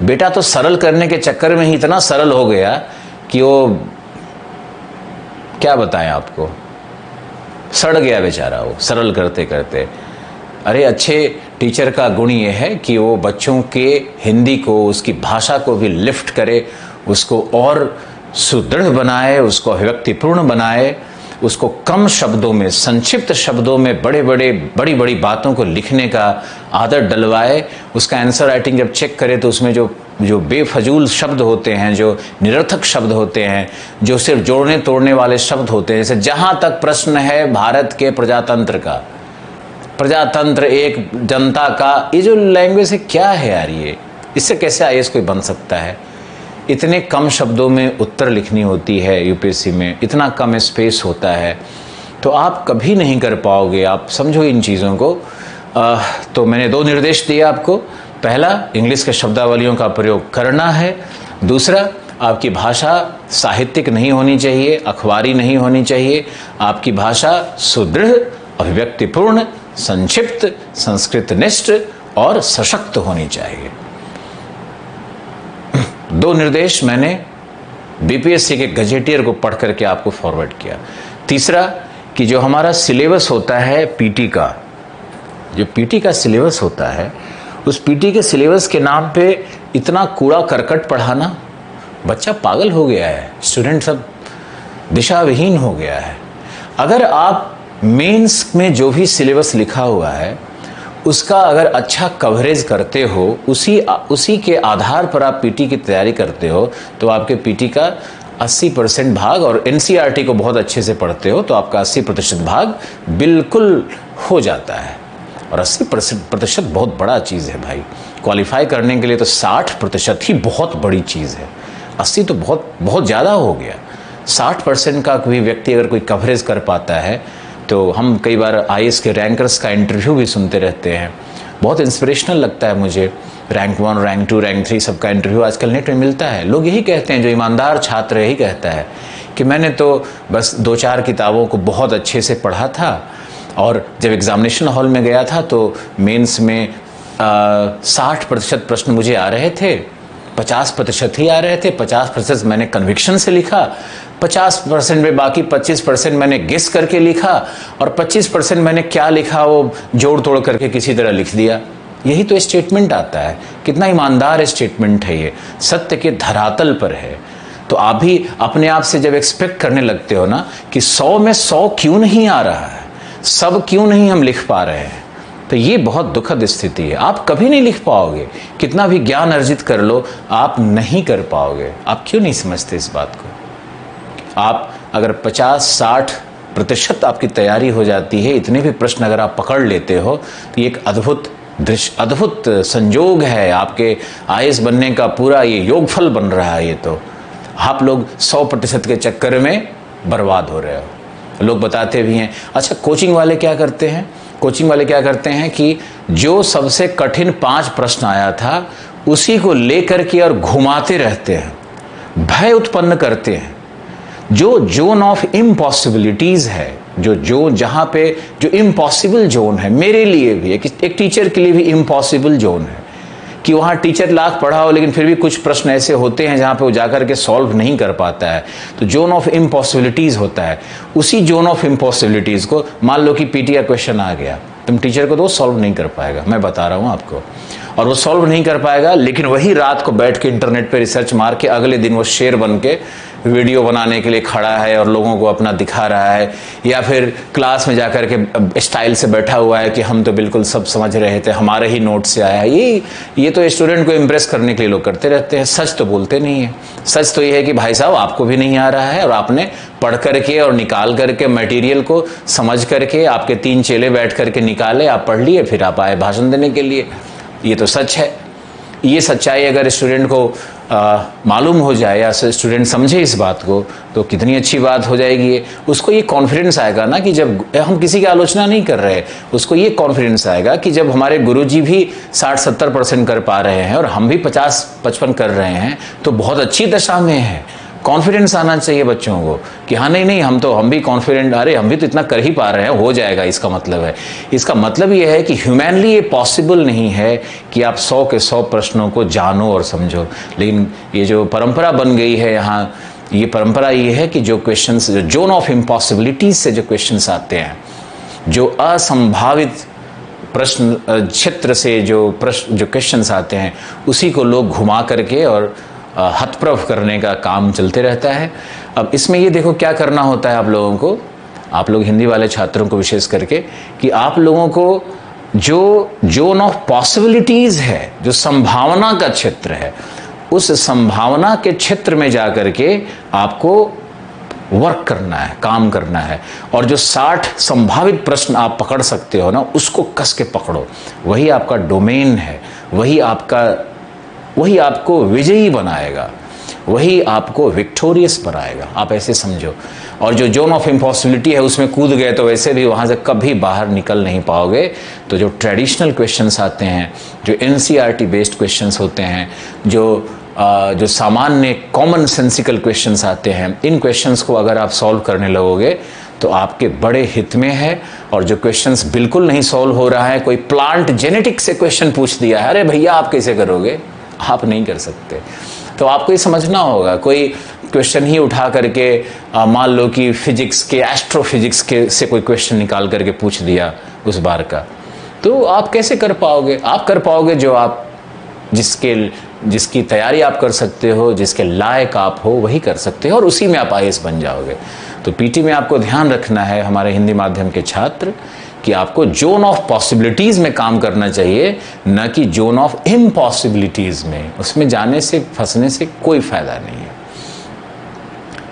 बेटा तो सरल करने के चक्कर में ही इतना सरल हो गया कि वो क्या बताएं आपको, सड़ गया बेचारा वो सरल करते करते। अरे अच्छे टीचर का गुण ये है कि वो बच्चों के हिंदी को, उसकी भाषा को भी लिफ्ट करे, उसको और सुदृढ़ बनाए, उसको अभिव्यक्तिपूर्ण बनाए, उसको कम शब्दों में, संक्षिप्त शब्दों में बड़ी बड़ी बातों को लिखने का आदत डलवाए। उसका आंसर राइटिंग जब चेक करे तो उसमें जो बेफजूल शब्द होते हैं, जो निरर्थक शब्द होते हैं, जो सिर्फ जोड़ने तोड़ने वाले शब्द होते हैं, जैसे जहां तक प्रश्न है भारत के प्रजातंत्र का, प्रजातंत्र एक जनता का, ये जो लैंग्वेज है क्या है यार, ये इससे कैसे आईएएस कोई बन सकता है। इतने कम शब्दों में उत्तर लिखनी होती है यूपीएससी में, इतना कम स्पेस होता है, तो आप कभी नहीं कर पाओगे। आप समझो इन चीज़ों को। तो मैंने 2 निर्देश दिए आपको। पहला, इंग्लिश के शब्दावलियों का प्रयोग करना है। दूसरा, आपकी भाषा साहित्यिक नहीं होनी चाहिए, अखबारी नहीं होनी चाहिए। आपकी भाषा सुदृढ़, अभिव्यक्तिपूर्ण, संक्षिप्त, संस्कृतनिष्ठ और सशक्त होनी चाहिए। 2 निर्देश मैंने बीपीएससी के गजेटियर को पढ़ करके आपको फॉरवर्ड किया। तीसरा, कि जो हमारा सिलेबस होता है पीटी का, जो पीटी का सिलेबस होता है, उस पीटी के सिलेबस के नाम पे इतना कूड़ा करकट पढ़ाना, बच्चा पागल हो गया है, स्टूडेंट सब दिशाविहीन हो गया है। अगर आप मेंस में जो भी सिलेबस लिखा हुआ है उसका अगर अच्छा कवरेज करते हो, उसी के आधार पर आप पीटी की तैयारी करते हो, तो आपके पीटी का 80% भाग, और एनसीईआरटी को बहुत अच्छे से पढ़ते हो तो आपका 80% भाग बिल्कुल हो जाता है। और 80% बहुत बड़ा चीज़ है भाई। क्वालिफाई करने के लिए तो 60% ही बहुत बड़ी चीज़ है। 80 तो बहुत ज़्यादा हो गया। 60% का कोई व्यक्ति अगर कोई कवरेज कर पाता है, तो हम कई बार आईएएस के रैंकर्स का इंटरव्यू भी सुनते रहते हैं, बहुत इंस्पिरेशनल लगता है मुझे। रैंक 1, रैंक 2, रैंक 3 सबका इंटरव्यू आजकल नेट में मिलता है। लोग यही कहते हैं, जो ईमानदार छात्र यही कहता है कि मैंने तो बस 2-4 किताबों को बहुत अच्छे से पढ़ा था, और जब एग्जामिनेशन हॉल में गया था तो मेंस में 60% प्रश्न मुझे आ रहे थे, 50% ही आ रहे थे। 50% मैंने कन्विक्शन से लिखा, 50% में बाकी 25% मैंने गेस करके लिखा, और 25% मैंने क्या लिखा वो जोड़ तोड़ करके किसी तरह लिख दिया। यही तो स्टेटमेंट आता है। कितना ईमानदार स्टेटमेंट है ये, सत्य के धरातल पर है। तो आप भी अपने आप से जब एक्सपेक्ट करने लगते हो ना कि 100 में 100 क्यों नहीं आ रहा है, सब क्यों नहीं हम लिख पा रहे हैं, तो ये बहुत दुखद स्थिति है। आप कभी नहीं लिख पाओगे, कितना भी ज्ञान अर्जित कर लो आप नहीं कर पाओगे। आप क्यों नहीं समझते इस बात को। आप अगर 50-60% आपकी तैयारी हो जाती है, इतने भी प्रश्न अगर आप पकड़ लेते हो, तो ये एक अद्भुत संयोग है। आपके आईएएस बनने का पूरा ये योगफल बन रहा है। ये तो आप लोग 100% के चक्कर में बर्बाद हो रहे हो। लोग बताते भी हैं। अच्छा, कोचिंग वाले क्या करते हैं? कोचिंग वाले क्या करते हैं कि जो सबसे कठिन 5 प्रश्न आया था उसी को लेकर के और घुमाते रहते हैं, भय उत्पन्न करते हैं। जो जोन ऑफ इम्पॉसिबिलिटीज है, जो जहां पे जो इम्पॉसिबल जोन है, मेरे लिए भी एक टीचर के लिए भी इम्पॉसिबल जोन है कि वहाँ टीचर लाख पढ़ा हो लेकिन फिर भी कुछ प्रश्न ऐसे होते हैं जहाँ पे वो जाकर के सॉल्व नहीं कर पाता है। तो जोन ऑफ इम्पॉसिबिलिटीज़ होता है। उसी जोन ऑफ इम्पॉसिबिलिटीज़ को, मान लो कि पीटी का क्वेश्चन आ गया, तुम टीचर को तो सॉल्व नहीं कर पाएगा, मैं बता रहा हूँ आपको, और वो सॉल्व नहीं कर पाएगा, लेकिन वही रात को बैठ के इंटरनेट पे रिसर्च मार के अगले दिन वो शेर बन के वीडियो बनाने के लिए खड़ा है और लोगों को अपना दिखा रहा है, या फिर क्लास में जाकर के स्टाइल से बैठा हुआ है कि हम तो बिल्कुल सब समझ रहे थे, हमारे ही नोट से आया है। ये तो स्टूडेंट को इम्प्रेस करने के लिए लोग करते रहते हैं, सच तो बोलते नहीं है। सच तो ये है कि भाई साहब आपको भी नहीं आ रहा है और आपने पढ़ करके और निकाल करके मटेरियल को समझ करके, आपके 3 चेले बैठ करके निकाले, आप पढ़ लिए, फिर आप आए भाषण देने के लिए। ये तो सच है। ये सच्चाई अगर स्टूडेंट को मालूम हो जाए या स्टूडेंट समझे इस बात को, तो कितनी अच्छी बात हो जाएगी। उसको ये कॉन्फिडेंस आएगा ना कि जब हम किसी की आलोचना नहीं कर रहे, उसको ये कॉन्फिडेंस आएगा कि जब हमारे गुरुजी भी 60-70% कर पा रहे हैं और हम भी 50-55 कर रहे हैं, तो बहुत अच्छी दशा में है। कॉन्फिडेंस आना चाहिए बच्चों को कि हाँ नहीं हम भी कॉन्फिडेंट, अरे हम भी तो इतना कर ही पा रहे हैं, हो जाएगा। इसका मतलब है, इसका मतलब ये है कि ह्यूमैनली ये पॉसिबल नहीं है कि आप 100 के 100 प्रश्नों को जानो और समझो। लेकिन ये जो परंपरा बन गई है यहाँ, ये परंपरा ये है कि जो क्वेश्चंस, जो जोन ऑफ इम्पॉसिबिलिटीज से जो क्वेश्चंस आते हैं, जो असंभावित प्रश्न क्षेत्र से जो क्वेश्चंस आते हैं, उसी को लोग घुमा करके और हतप्रभ करने का काम चलते रहता है। अब इसमें ये देखो क्या करना होता है आप लोगों को, आप लोग हिंदी वाले छात्रों को विशेष करके, कि आप लोगों को जो जोन ऑफ पॉसिबिलिटीज है, जो संभावना का क्षेत्र है, उस संभावना के क्षेत्र में जाकर के आपको वर्क करना है, काम करना है। और जो 60 संभावित प्रश्न आप पकड़ सकते हो ना, उसको कस के पकड़ो। वही आपका डोमेन है, वही आपको विजयी बनाएगा, वही आपको विक्टोरियस बनाएगा। आप ऐसे समझो। और जो जोन ऑफ इम्पॉसिबिलिटी है उसमें कूद गए तो वैसे भी वहाँ से कभी बाहर निकल नहीं पाओगे। तो जो ट्रेडिशनल क्वेश्चंस आते हैं, जो NCERT बेस्ड क्वेश्चंस होते हैं, जो सामान्य कॉमन सेंसिकल क्वेश्चंस आते हैं, इन क्वेश्चंस को अगर आप सॉल्व करने लगोगे तो आपके बड़े हित में है। और जो क्वेश्चंस बिल्कुल नहीं सॉल्व हो रहा है, कोई प्लांट जेनेटिक्स से क्वेश्चन पूछ दिया है, अरे भैया आप कैसे करोगे, आप नहीं कर सकते। तो आपको ये समझना होगा। कोई क्वेश्चन ही उठा करके मान लो कि फिजिक्स के, एस्ट्रोफिजिक्स के से कोई क्वेश्चन निकाल करके पूछ दिया उस बार का, तो आप कैसे कर पाओगे? आप कर पाओगे जो आप जिसकी तैयारी आप कर सकते हो, जिसके लायक आप हो, वही कर सकते हो और उसी में आप IAS बन जाओगे। तो पीटी में आपको ध्यान रखना है, हमारे हिंदी माध्यम के छात्र, कि आपको जोन ऑफ पॉसिबिलिटीज में काम करना चाहिए, न कि जोन ऑफ इम्पॉसिबिलिटीज में। उसमें जाने से, फंसने से कोई फायदा नहीं है।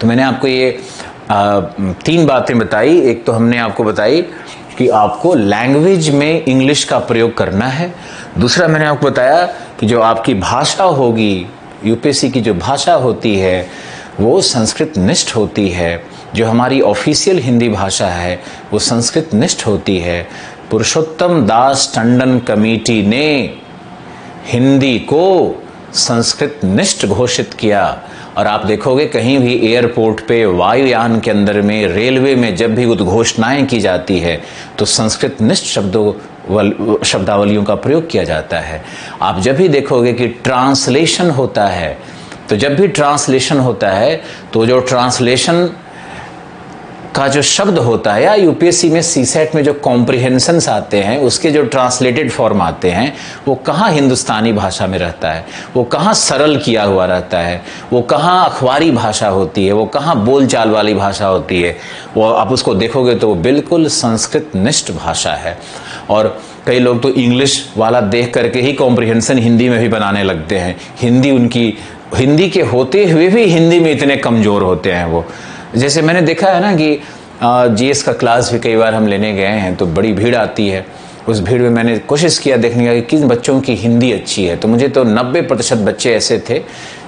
तो मैंने आपको ये 3 बातें बताई। एक तो हमने आपको बताई कि आपको लैंग्वेज में इंग्लिश का प्रयोग करना है। दूसरा मैंने आपको बताया कि जो आपकी भाषा होगी, यूपीएससी की जो भाषा होती है, वो संस्कृत निष्ठ होती है। जो हमारी ऑफिशियल हिंदी भाषा है वो संस्कृत निष्ठ होती है। पुरुषोत्तम दास टंडन कमेटी ने हिंदी को संस्कृत निष्ठ घोषित किया। और आप देखोगे कहीं भी एयरपोर्ट पे, वायुयान के अंदर में, रेलवे में जब भी उद्घोषणाएं की जाती है तो संस्कृत निष्ठ शब्दावलियों का प्रयोग किया जाता है। आप जब भी देखोगे कि ट्रांसलेशन होता है, तो जब भी ट्रांसलेशन होता है तो जो ट्रांसलेशन का जो शब्द होता है, या यूपीएससी में सीसेट में जो कॉम्प्रिहेंशंस आते हैं, उसके जो ट्रांसलेटेड फॉर्म आते हैं, वो कहाँ हिंदुस्तानी भाषा में रहता है, वो कहाँ सरल किया हुआ रहता है, वो कहाँ अखबारी भाषा होती है, वो कहाँ बोलचाल वाली भाषा होती है। वो आप उसको देखोगे तो वो बिल्कुल संस्कृत निष्ठ भाषा है। और कई लोग तो इंग्लिश वाला देख करके ही कॉम्प्रिहेंशन हिंदी में भी बनाने लगते हैं। हिंदी के होते हुए भी हिंदी में इतने कमज़ोर होते हैं वो। जैसे मैंने देखा है ना कि GS का क्लास भी कई बार हम लेने गए हैं तो बड़ी भीड़ आती है। उस भीड़ में मैंने कोशिश किया देखने का कि किन बच्चों की हिंदी अच्छी है, तो मुझे तो 90% बच्चे ऐसे थे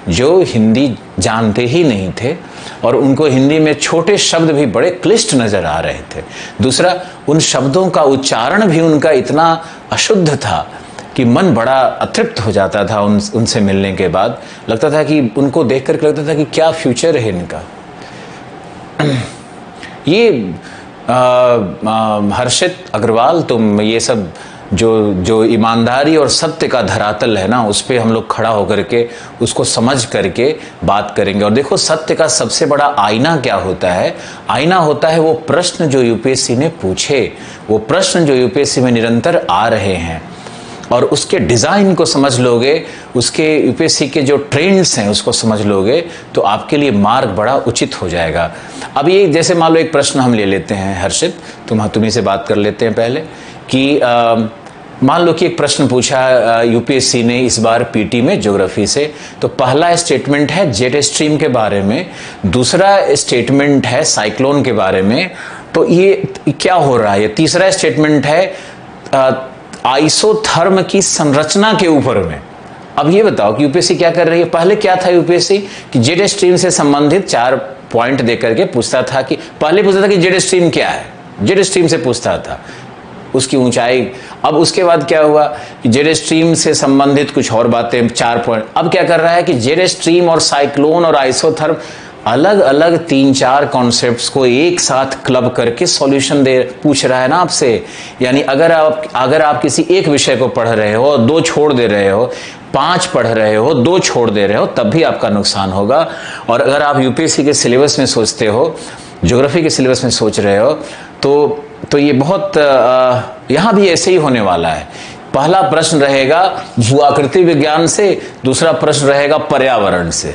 जो हिंदी जानते ही नहीं थे और उनको हिंदी में छोटे शब्द भी बड़े क्लिष्ट नज़र आ रहे थे। दूसरा, उन शब्दों का उच्चारण भी उनका इतना अशुद्ध था कि मन बड़ा अतृप्त हो जाता था उनसे मिलने के बाद। लगता था कि उनको देख कर लगता था कि क्या फ्यूचर है इनका। ये हर्षित अग्रवाल, तुम ये सब जो ईमानदारी और सत्य का धरातल है ना, उस पे हम लोग खड़ा होकर के उसको समझ करके बात करेंगे। और देखो, सत्य का सबसे बड़ा आईना क्या होता है? आईना होता है वो प्रश्न जो यूपीएससी ने पूछे, वो प्रश्न जो यूपीएससी में निरंतर आ रहे हैं। और उसके डिज़ाइन को समझ लोगे, उसके यूपीएससी के जो ट्रेंड्स हैं उसको समझ लोगे, तो आपके लिए मार्ग बड़ा उचित हो जाएगा। अब ये जैसे मान लो एक प्रश्न हम ले लेते हैं, हर्षित तुम्ही से बात कर लेते हैं पहले कि मान लो कि एक प्रश्न पूछा यूपीएससी ने इस बार पीटी में ज्योग्राफी से, तो पहला स्टेटमेंट है जेट स्ट्रीम के बारे में, दूसरा स्टेटमेंट है साइक्लोन के बारे में, तो ये क्या हो रहा है? ये तीसरा स्टेटमेंट है आइसोथर्म की संरचना के ऊपर में। अब ये बताओ कि यूपीएससी क्या कर रही है। पहले क्या था यूपीएससी कि जेट स्ट्रीम से संबंधित 4 पॉइंट देकर के पूछता था कि पहले पूछता था कि जेट स्ट्रीम क्या है, जेट स्ट्रीम से पूछता था उसकी ऊंचाई। अब उसके बाद क्या हुआ कि जेट स्ट्रीम से संबंधित कुछ और बातें 4 पॉइंट। अब क्या कर रहा है कि जेट स्ट्रीम और साइक्लोन और आइसोथर्म अलग अलग 3-4 कॉन्सेप्ट्स को एक साथ क्लब करके सॉल्यूशन पूछ रहा है ना आपसे। यानी अगर आप किसी एक विषय को पढ़ रहे हो, 2 छोड़ दे रहे हो, 5 पढ़ रहे हो, 2 छोड़ दे रहे हो, तब भी आपका नुकसान होगा। और अगर आप यूपीएससी के सिलेबस में सोचते हो, ज्योग्राफी के सिलेबस में सोच रहे हो, तो ये बहुत यहाँ भी ऐसे ही होने वाला है। पहला प्रश्न रहेगा भूआकृति विज्ञान से, दूसरा प्रश्न रहेगा पर्यावरण से।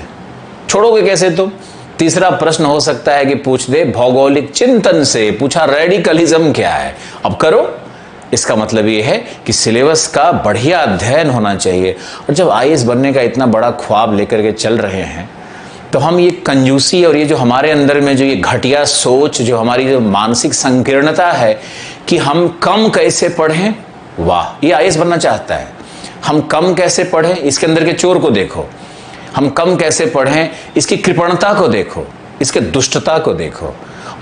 छोड़ोगे कैसे तुम? तीसरा प्रश्न हो सकता है कि पूछ दे भौगोलिक चिंतन से, पूछा रेडिकलिज्म क्या है। अब करो, इसका मतलब ये है कि सिलेबस का बढ़िया अध्ययन होना चाहिए। और जब आईएएस बनने का इतना बड़ा ख्वाब लेकर के चल रहे हैं, तो हम ये कंजूसी और ये जो हमारे अंदर में जो ये घटिया सोच, जो हमारी जो मानसिक संकीर्णता है कि हम कम कैसे पढ़ें, वाह, ये आईएएस बनना चाहता है। हम कम कैसे पढ़ें, इसके अंदर के चोर को देखो। हम कम कैसे पढ़ें, इसकी कृपणता को देखो, इसके दुष्टता को देखो।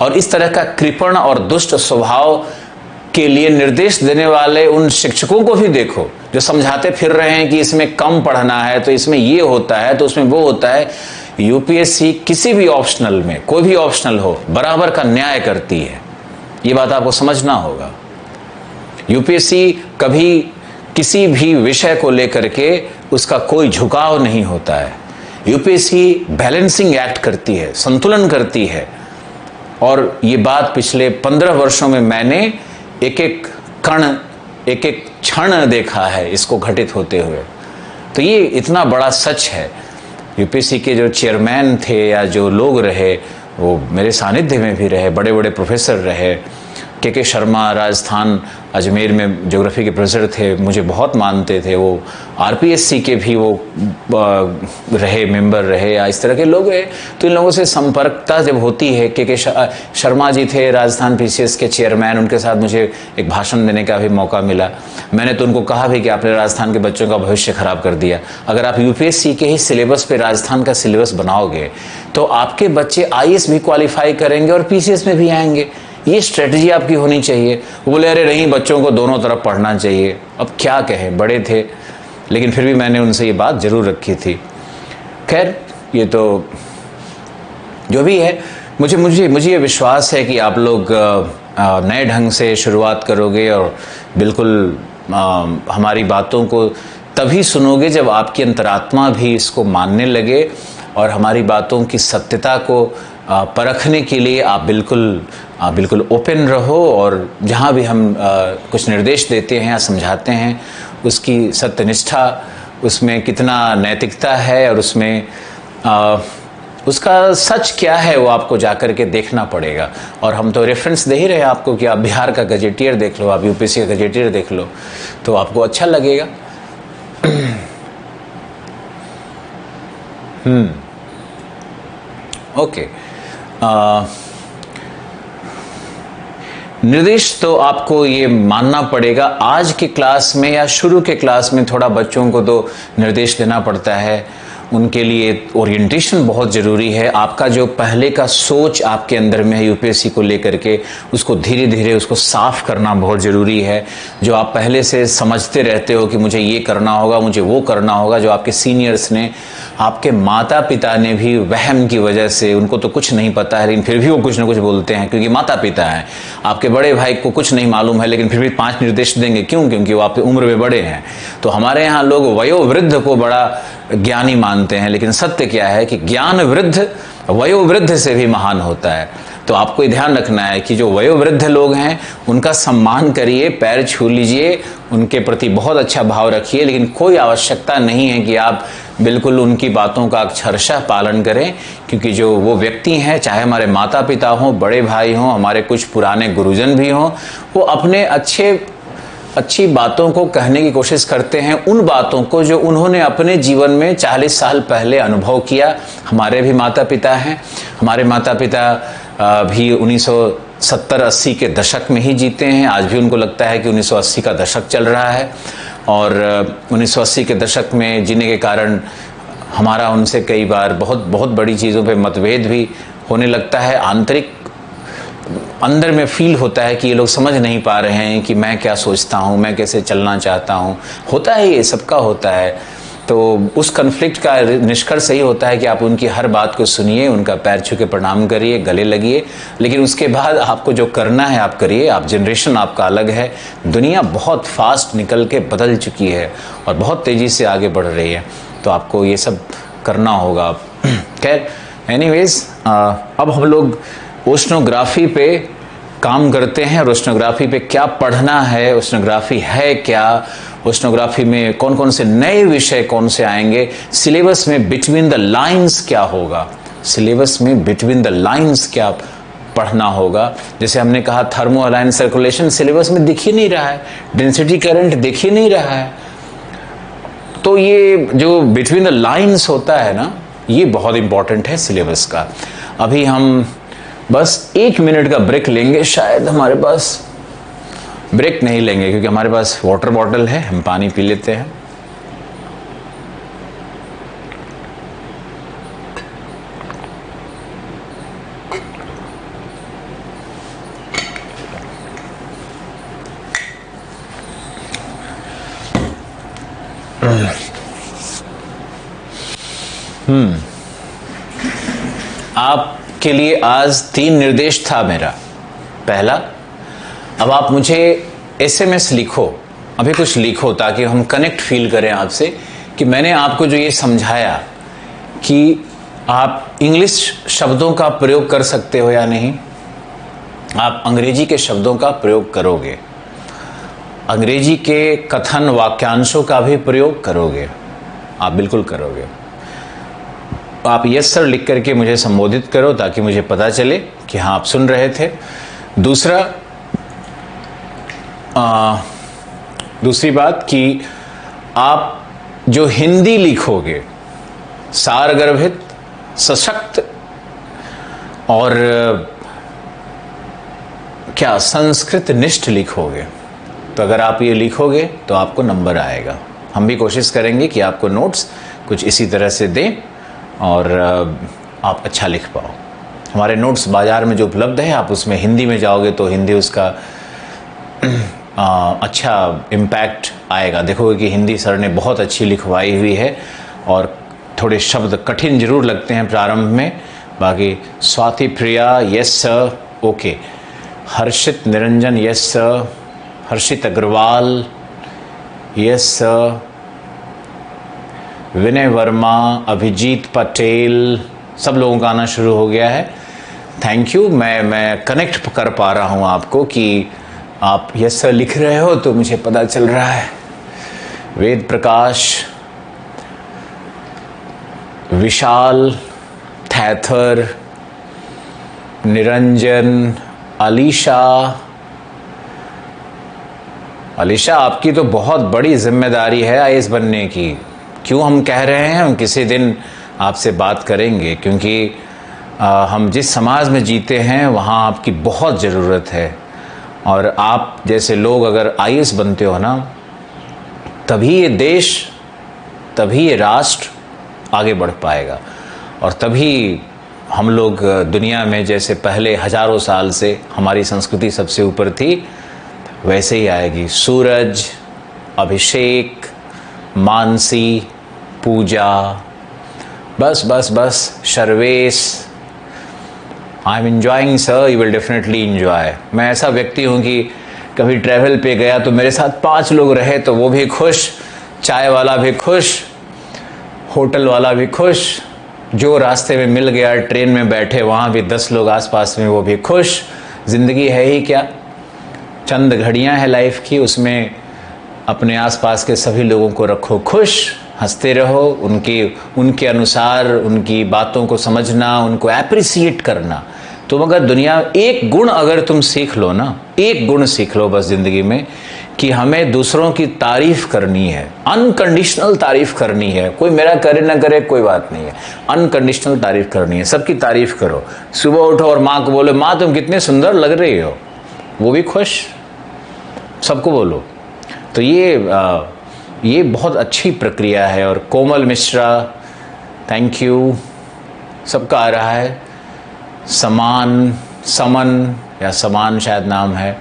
और इस तरह का कृपण और दुष्ट स्वभाव के लिए निर्देश देने वाले उन शिक्षकों को भी देखो जो समझाते फिर रहे हैं कि इसमें कम पढ़ना है, तो इसमें ये होता है, तो उसमें वो होता है। यूपीएससी किसी भी ऑप्शनल में, कोई भी ऑप्शनल हो, बराबर का न्याय करती है। ये बात आपको समझना होगा। यूपीएससी कभी किसी भी विषय को लेकर के उसका कोई झुकाव नहीं होता है। यूपीएससी बैलेंसिंग एक्ट करती है, संतुलन करती है। और ये बात पिछले 15 वर्षों में मैंने एक एक कण, एक एक क्षण देखा है इसको घटित होते हुए। तो ये इतना बड़ा सच है। यूपीएससी के जो चेयरमैन थे या जो लोग रहे, वो मेरे सानिध्य में भी रहे, बड़े बड़े प्रोफेसर रहे। के शर्मा राजस्थान अजमेर में ज्योग्राफी के प्रोफेसर थे, मुझे बहुत मानते थे। वो आरपीएससी के भी वो रहे, मेंबर रहे, या इस तरह के लोग हैं। तो इन लोगों से संपर्कता जब होती है, के शर्मा जी थे राजस्थान पीसीएस के चेयरमैन, उनके साथ मुझे एक भाषण देने का भी मौका मिला। मैंने तो उनको कहा भी कि आपने राजस्थान के बच्चों का भविष्य खराब कर दिया। अगर आप यूपीएससी के ही सिलेबस पे राजस्थान का सिलेबस बनाओगे, तो आपके बच्चे आईएएस भी क्वालिफाई करेंगे और पीसीएस में भी आएंगे। ये स्ट्रेटजी आपकी होनी चाहिए। वो बोले अरे नहीं, बच्चों को दोनों तरफ पढ़ना चाहिए। अब क्या कहें, बड़े थे, लेकिन फिर भी मैंने उनसे ये बात जरूर रखी थी। खैर, ये तो जो भी है, मुझे ये विश्वास है कि आप लोग नए ढंग से शुरुआत करोगे और बिल्कुल हमारी बातों को तभी सुनोगे जब आपकी अंतरात्मा भी इसको मानने लगे। और हमारी बातों की सत्यता को परखने के लिए आप बिल्कुल ओपन रहो। और जहाँ भी हम कुछ निर्देश देते हैं या समझाते हैं, उसकी सत्यनिष्ठा, उसमें कितना नैतिकता है और उसमें उसका सच क्या है, वो आपको जाकर के देखना पड़ेगा। और हम तो रेफरेंस दे ही रहे हैं आपको कि आप बिहार का गजेटियर देख लो, आप यूपीएससी का गजेटियर देख लो, तो आपको अच्छा लगेगा। ओके, निर्देश तो आपको ये मानना पड़ेगा। आज के क्लास में या शुरू के क्लास में थोड़ा बच्चों को तो निर्देश देना पड़ता है, उनके लिए ओरिएंटेशन बहुत ज़रूरी है। आपका जो पहले का सोच आपके अंदर में है यूपीएससी को लेकर के, उसको धीरे धीरे उसको साफ करना बहुत ज़रूरी है। जो आप पहले से समझते रहते हो कि मुझे ये करना होगा, मुझे वो करना होगा, जो आपके सीनियर्स ने, आपके माता पिता ने भी वहम की वजह से, उनको तो कुछ नहीं पता है लेकिन फिर भी वो कुछ ना कुछ बोलते हैं क्योंकि माता पिता हैं। आपके बड़े भाई को कुछ नहीं मालूम है लेकिन फिर भी 5 निर्देश देंगे, क्यों? क्योंकि वो आपकी उम्र में बड़े हैं। तो हमारे यहाँ लोग वयोवृद्ध को बड़ा ज्ञानी मानते हैं, लेकिन सत्य क्या है कि ज्ञान वृद्ध वयोवृद्ध से भी महान होता है। तो आपको ये ध्यान रखना है कि जो वयोवृद्ध लोग हैं उनका सम्मान करिए, पैर छू लीजिए, उनके प्रति बहुत अच्छा भाव रखिए, लेकिन कोई आवश्यकता नहीं है कि आप बिल्कुल उनकी बातों का अक्षरशः पालन करें, क्योंकि जो वो व्यक्ति हैं, चाहे हमारे माता पिता हों, बड़े भाई हों, हमारे कुछ पुराने गुरुजन भी हों, वो अपने अच्छी बातों को कहने की कोशिश करते हैं, उन बातों को जो उन्होंने अपने जीवन में 40 साल पहले अनुभव किया। हमारे भी माता पिता हैं, हमारे माता पिता भी 1970-80 के दशक में ही जीते हैं। आज भी उनको लगता है कि 1980 का दशक चल रहा है, और 1980 के दशक में जीने के कारण हमारा उनसे कई बार बहुत बड़ी चीज़ों पे मतभेद भी होने लगता है। आंतरिक अंदर में फील होता है कि ये लोग समझ नहीं पा रहे हैं कि मैं क्या सोचता हूँ, मैं कैसे चलना चाहता हूँ। होता है, ये सबका होता है। तो उस कन्फ्लिक्ट का निष्कर्ष यही होता है कि आप उनकी हर बात को सुनिए, उनका पैर छू के प्रणाम करिए, गले लगिए, लेकिन उसके बाद आपको जो करना है आप करिए। आप जनरेशन आपका अलग है, दुनिया बहुत फास्ट निकल के बदल चुकी है और बहुत तेज़ी से आगे बढ़ रही है, तो आपको ये सब करना होगा। खैर एनीवेज, अब हम लोग ओशनोग्राफी पे काम करते हैं, और ओशनोग्राफी पे क्या पढ़ना है, ओशनोग्राफी है क्या, ओशनोग्राफी में कौन कौन से नए विषय कौन से आएंगे, सिलेबस में बिटवीन द लाइंस क्या होगा, सिलेबस में बिटवीन द लाइंस क्या पढ़ना होगा। जैसे हमने कहा, थर्मो अलाइन सर्कुलेशन सिलेबस में दिख ही नहीं रहा है, डेंसिटी करंट दिख ही नहीं रहा है। तो ये जो बिटवीन द लाइंस होता है ना, ये बहुत इंपॉर्टेंट है सिलेबस का। अभी हम बस 1 मिनट का ब्रेक लेंगे, शायद हमारे पास ब्रेक नहीं लेंगे क्योंकि हमारे पास वाटर बॉटल है, हम पानी पी लेते हैं। आपके लिए आज 3 निर्देश था मेरा। पहला, अब आप मुझे SMS लिखो, अभी कुछ लिखो, ताकि हम कनेक्ट फील करें आपसे कि मैंने आपको जो ये समझाया कि आप इंग्लिश शब्दों का प्रयोग कर सकते हो या नहीं, आप अंग्रेजी के शब्दों का प्रयोग करोगे, अंग्रेजी के कथन वाक्यांशों का भी प्रयोग करोगे, आप बिल्कुल करोगे। आप यस सर लिख करके मुझे संबोधित करो ताकि मुझे पता चले कि हाँ आप सुन रहे थे। दूसरी बात कि आप जो हिंदी लिखोगे, सारगर्भित, सशक्त और क्या संस्कृत निष्ठ लिखोगे। तो अगर आप ये लिखोगे तो आपको नंबर आएगा। हम भी कोशिश करेंगे कि आपको नोट्स कुछ इसी तरह से दें और आप अच्छा लिख पाओ। हमारे नोट्स बाज़ार में जो उपलब्ध है, आप उसमें हिंदी में जाओगे तो हिंदी उसका अच्छा इम्पैक्ट आएगा। देखोगे कि हिंदी सर ने बहुत अच्छी लिखवाई हुई है और थोड़े शब्द कठिन जरूर लगते हैं प्रारंभ में। बाकी स्वाति प्रिया यस सर, ओके। हर्षित निरंजन यस सर, हर्षित अग्रवाल यस सर, विनय वर्मा, अभिजीत पटेल, सब लोगों का आना शुरू हो गया है। Thank you. मैं कनेक्ट कर पा रहा हूँ आपको कि आप यस सर लिख रहे हो तो मुझे पता चल रहा है। वेद प्रकाश, विशाल, थैथर, निरंजन, अलीशा, आपकी तो बहुत बड़ी जिम्मेदारी है आईएएस बनने की। क्यों हम कह रहे हैं, हम किसी दिन आपसे बात करेंगे, क्योंकि हम जिस समाज में जीते हैं वहाँ आपकी बहुत ज़रूरत है। और आप जैसे लोग अगर आईएएस बनते हो ना, तभी ये देश, तभी ये राष्ट्र आगे बढ़ पाएगा, और तभी हम लोग दुनिया में जैसे पहले हजारों साल से हमारी संस्कृति सबसे ऊपर थी, वैसे ही आएगी। सूरज, अभिषेक, मानसी, पूजा, बस बस बस, Sharvesh, I am enjoying sir, you will definitely enjoy. मैं ऐसा व्यक्ति हूँ कि कभी ट्रैवल पे गया तो मेरे साथ 5 लोग रहे तो वो भी खुश, चाय वाला भी खुश, होटल वाला भी खुश, जो रास्ते में मिल गया, ट्रेन में बैठे वहाँ भी 10 लोग आसपास में, वो भी खुश। ज़िंदगी है ही क्या, चंद घड़ियाँ हैं लाइफ की, उसमें अपने आसपास के सभी लोगों को रखो खुश, हंसते रहो, उनके अनुसार उनकी बातों को समझना, उनको एप्रिसिएट करना। तुम अगर दुनिया, एक गुण अगर तुम सीख लो ना, एक गुण सीख लो बस ज़िंदगी में, कि हमें दूसरों की तारीफ करनी है, अनकंडीशनल तारीफ करनी है। कोई मेरा करे ना करे कोई बात नहीं है, अनकंडीशनल तारीफ करनी है, सबकी तारीफ करो। सुबह उठो और माँ को बोलो, माँ तुम कितने सुंदर लग रही हो, वो भी खुश, सबको बोलो। तो ये बहुत अच्छी प्रक्रिया है। और कोमल मिश्रा, थैंक यू, सबका आ रहा है। समन या समान शायद नाम है।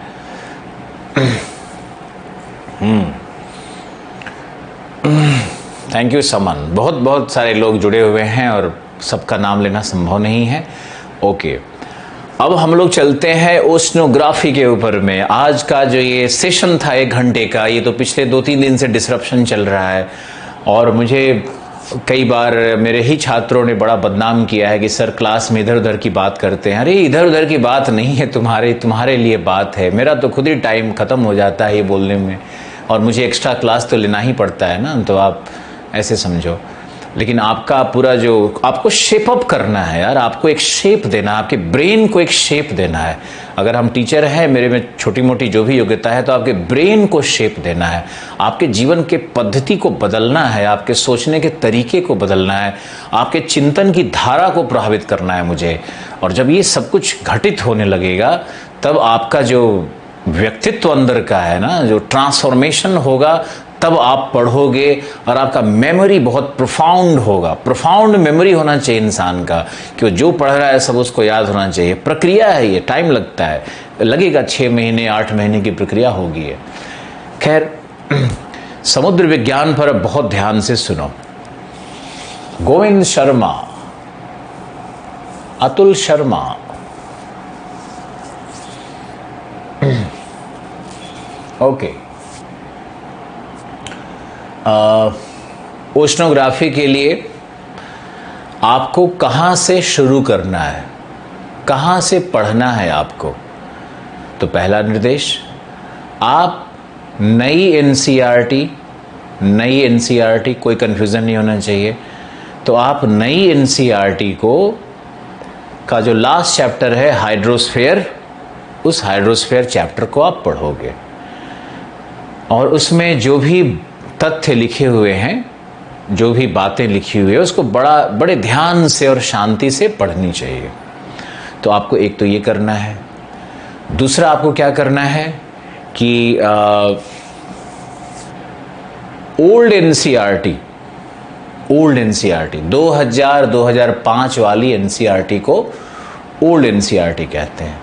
थैंक यू समन। बहुत सारे लोग जुड़े हुए हैं और सबका नाम लेना संभव नहीं है। ओके, अब हम लोग चलते हैं ओशनोग्राफी के ऊपर में। आज का जो ये सेशन था 1 घंटे का, ये तो पिछले 2-3 दिन से डिसरप्शन चल रहा है और मुझे कई बार मेरे ही छात्रों ने बड़ा बदनाम किया है कि सर क्लास में इधर उधर की बात करते हैं। अरे इधर उधर की बात नहीं है, तुम्हारे लिए बात है। मेरा तो खुद ही टाइम ख़त्म हो जाता है ये बोलने में, और मुझे एक्स्ट्रा क्लास तो लेना ही पड़ता है ना, तो आप ऐसे समझो। लेकिन आपका पूरा जो आपको शेप अप करना है यार, आपको एक शेप देना है, आपके ब्रेन को एक शेप देना है। अगर हम टीचर हैं, मेरे में छोटी मोटी जो भी योग्यता है, तो आपके ब्रेन को शेप देना है, आपके जीवन के पद्धति को बदलना है, आपके सोचने के तरीके को बदलना है, आपके चिंतन की धारा को प्रभावित करना है मुझे। और जब ये सब कुछ घटित होने लगेगा, तब आपका जो व्यक्तित्व अंदर का है ना, जो ट्रांसफॉर्मेशन होगा, तब आप पढ़ोगे और आपका मेमोरी बहुत प्रोफाउंड होगा। प्रोफाउंड मेमोरी होना चाहिए इंसान का, कि वो जो पढ़ रहा है सब उसको याद होना चाहिए। प्रक्रिया है ये, टाइम लगता है, लगेगा 6 महीने 8 महीने की प्रक्रिया होगी है। खैर, समुद्र विज्ञान पर अब बहुत ध्यान से सुनो। गोविंद शर्मा, अतुल शर्मा, ओके, ओशनोग्राफी के लिए आपको कहाँ से शुरू करना है, कहाँ से पढ़ना है आपको। तो पहला निर्देश, आप नई एनसीईआरटी, कोई कंफ्यूजन नहीं होना चाहिए। तो आप नई एनसीईआरटी का जो लास्ट चैप्टर है हाइड्रोस्फीयर, उस हाइड्रोस्फीयर चैप्टर को आप पढ़ोगे और उसमें जो भी तथ्य लिखे हुए हैं, जो भी बातें लिखी हुई है, उसको बड़े ध्यान से और शांति से पढ़नी चाहिए। तो आपको एक तो ये करना है। दूसरा आपको क्या करना है कि ओल्ड एनसीईआरटी 2005 वाली एनसीईआरटी को ओल्ड एनसीईआरटी कहते हैं।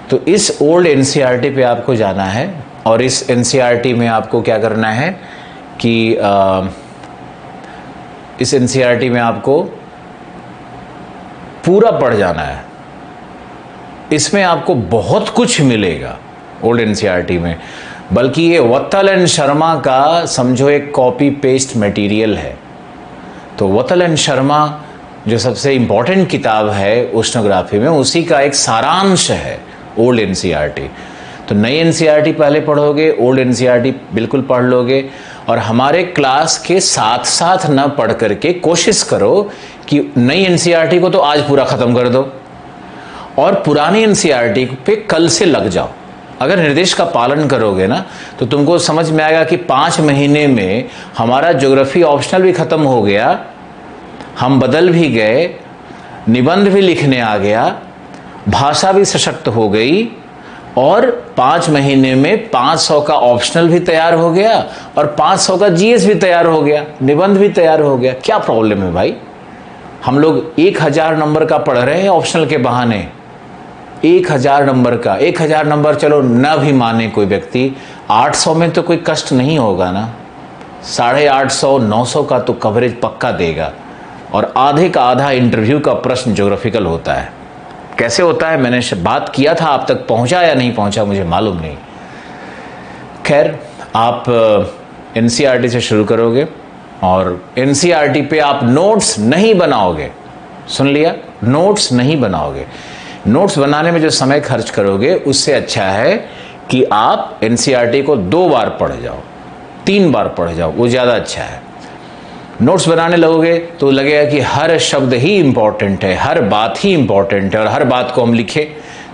तो इस ओल्ड एनसीईआरटी पे आपको जाना है और इस एनसीईआरटी में आपको क्या करना है कि इस एनसीईआरटी में आपको पूरा पढ़ जाना है। इसमें आपको बहुत कुछ मिलेगा ओल्ड एनसीईआरटी में, बल्कि ये वत्तल एंड शर्मा का समझो एक कॉपी पेस्ट मटेरियल है। तो वत्तल एंड शर्मा जो सबसे इंपॉर्टेंट किताब है ओशनोग्राफी में, उसी का एक सारांश है ओल्ड एनसीईआरटी। तो नई एनसीईआरटी पहले पढ़ोगे, ओल्ड एनसीईआरटी बिल्कुल पढ़ लोगे, और हमारे क्लास के साथ साथ न पढ़ करके कोशिश करो कि नई एनसीईआरटी को तो आज पूरा खत्म कर दो और पुरानी एनसीईआरटी पे कल से लग जाओ। अगर निर्देश का पालन करोगे ना, तो तुमको समझ में आएगा कि 5 महीने में हमारा ज्योग्राफी ऑप्शनल भी खत्म हो गया, हम बदल भी गए, निबंध भी लिखने आ गया, भाषा भी सशक्त हो गई, और 5 महीने में 500 का ऑप्शनल भी तैयार हो गया और 500 का जीएस भी तैयार हो गया, निबंध भी तैयार हो गया। क्या प्रॉब्लम है भाई? हम लोग 1000 नंबर का पढ़ रहे हैं ऑप्शनल के बहाने। 1000 नंबर का, 1000 नंबर चलो न भी माने कोई व्यक्ति, 800 में तो कोई कष्ट नहीं होगा ना। 850, 900 का तो कवरेज पक्का देगा, और आधे का आधा इंटरव्यू का प्रश्न ज्योग्राफिकल होता है। कैसे होता है मैंने बात किया था, आप तक पहुंचा या नहीं पहुंचा मुझे मालूम नहीं। खैर, आप एनसीईआरटी से शुरू करोगे और एनसीईआरटी पे आप नोट्स नहीं बनाओगे, सुन लिया? नोट्स नहीं बनाओगे। नोट्स बनाने में जो समय खर्च करोगे उससे अच्छा है कि आप एनसीईआरटी को 2 बार पढ़ जाओ, 3 बार पढ़ जाओ, वो ज़्यादा अच्छा है। नोट्स बनाने लगोगे तो लगेगा कि हर शब्द ही इम्पॉर्टेंट है, हर बात ही इम्पॉर्टेंट है और हर बात को हम लिखें,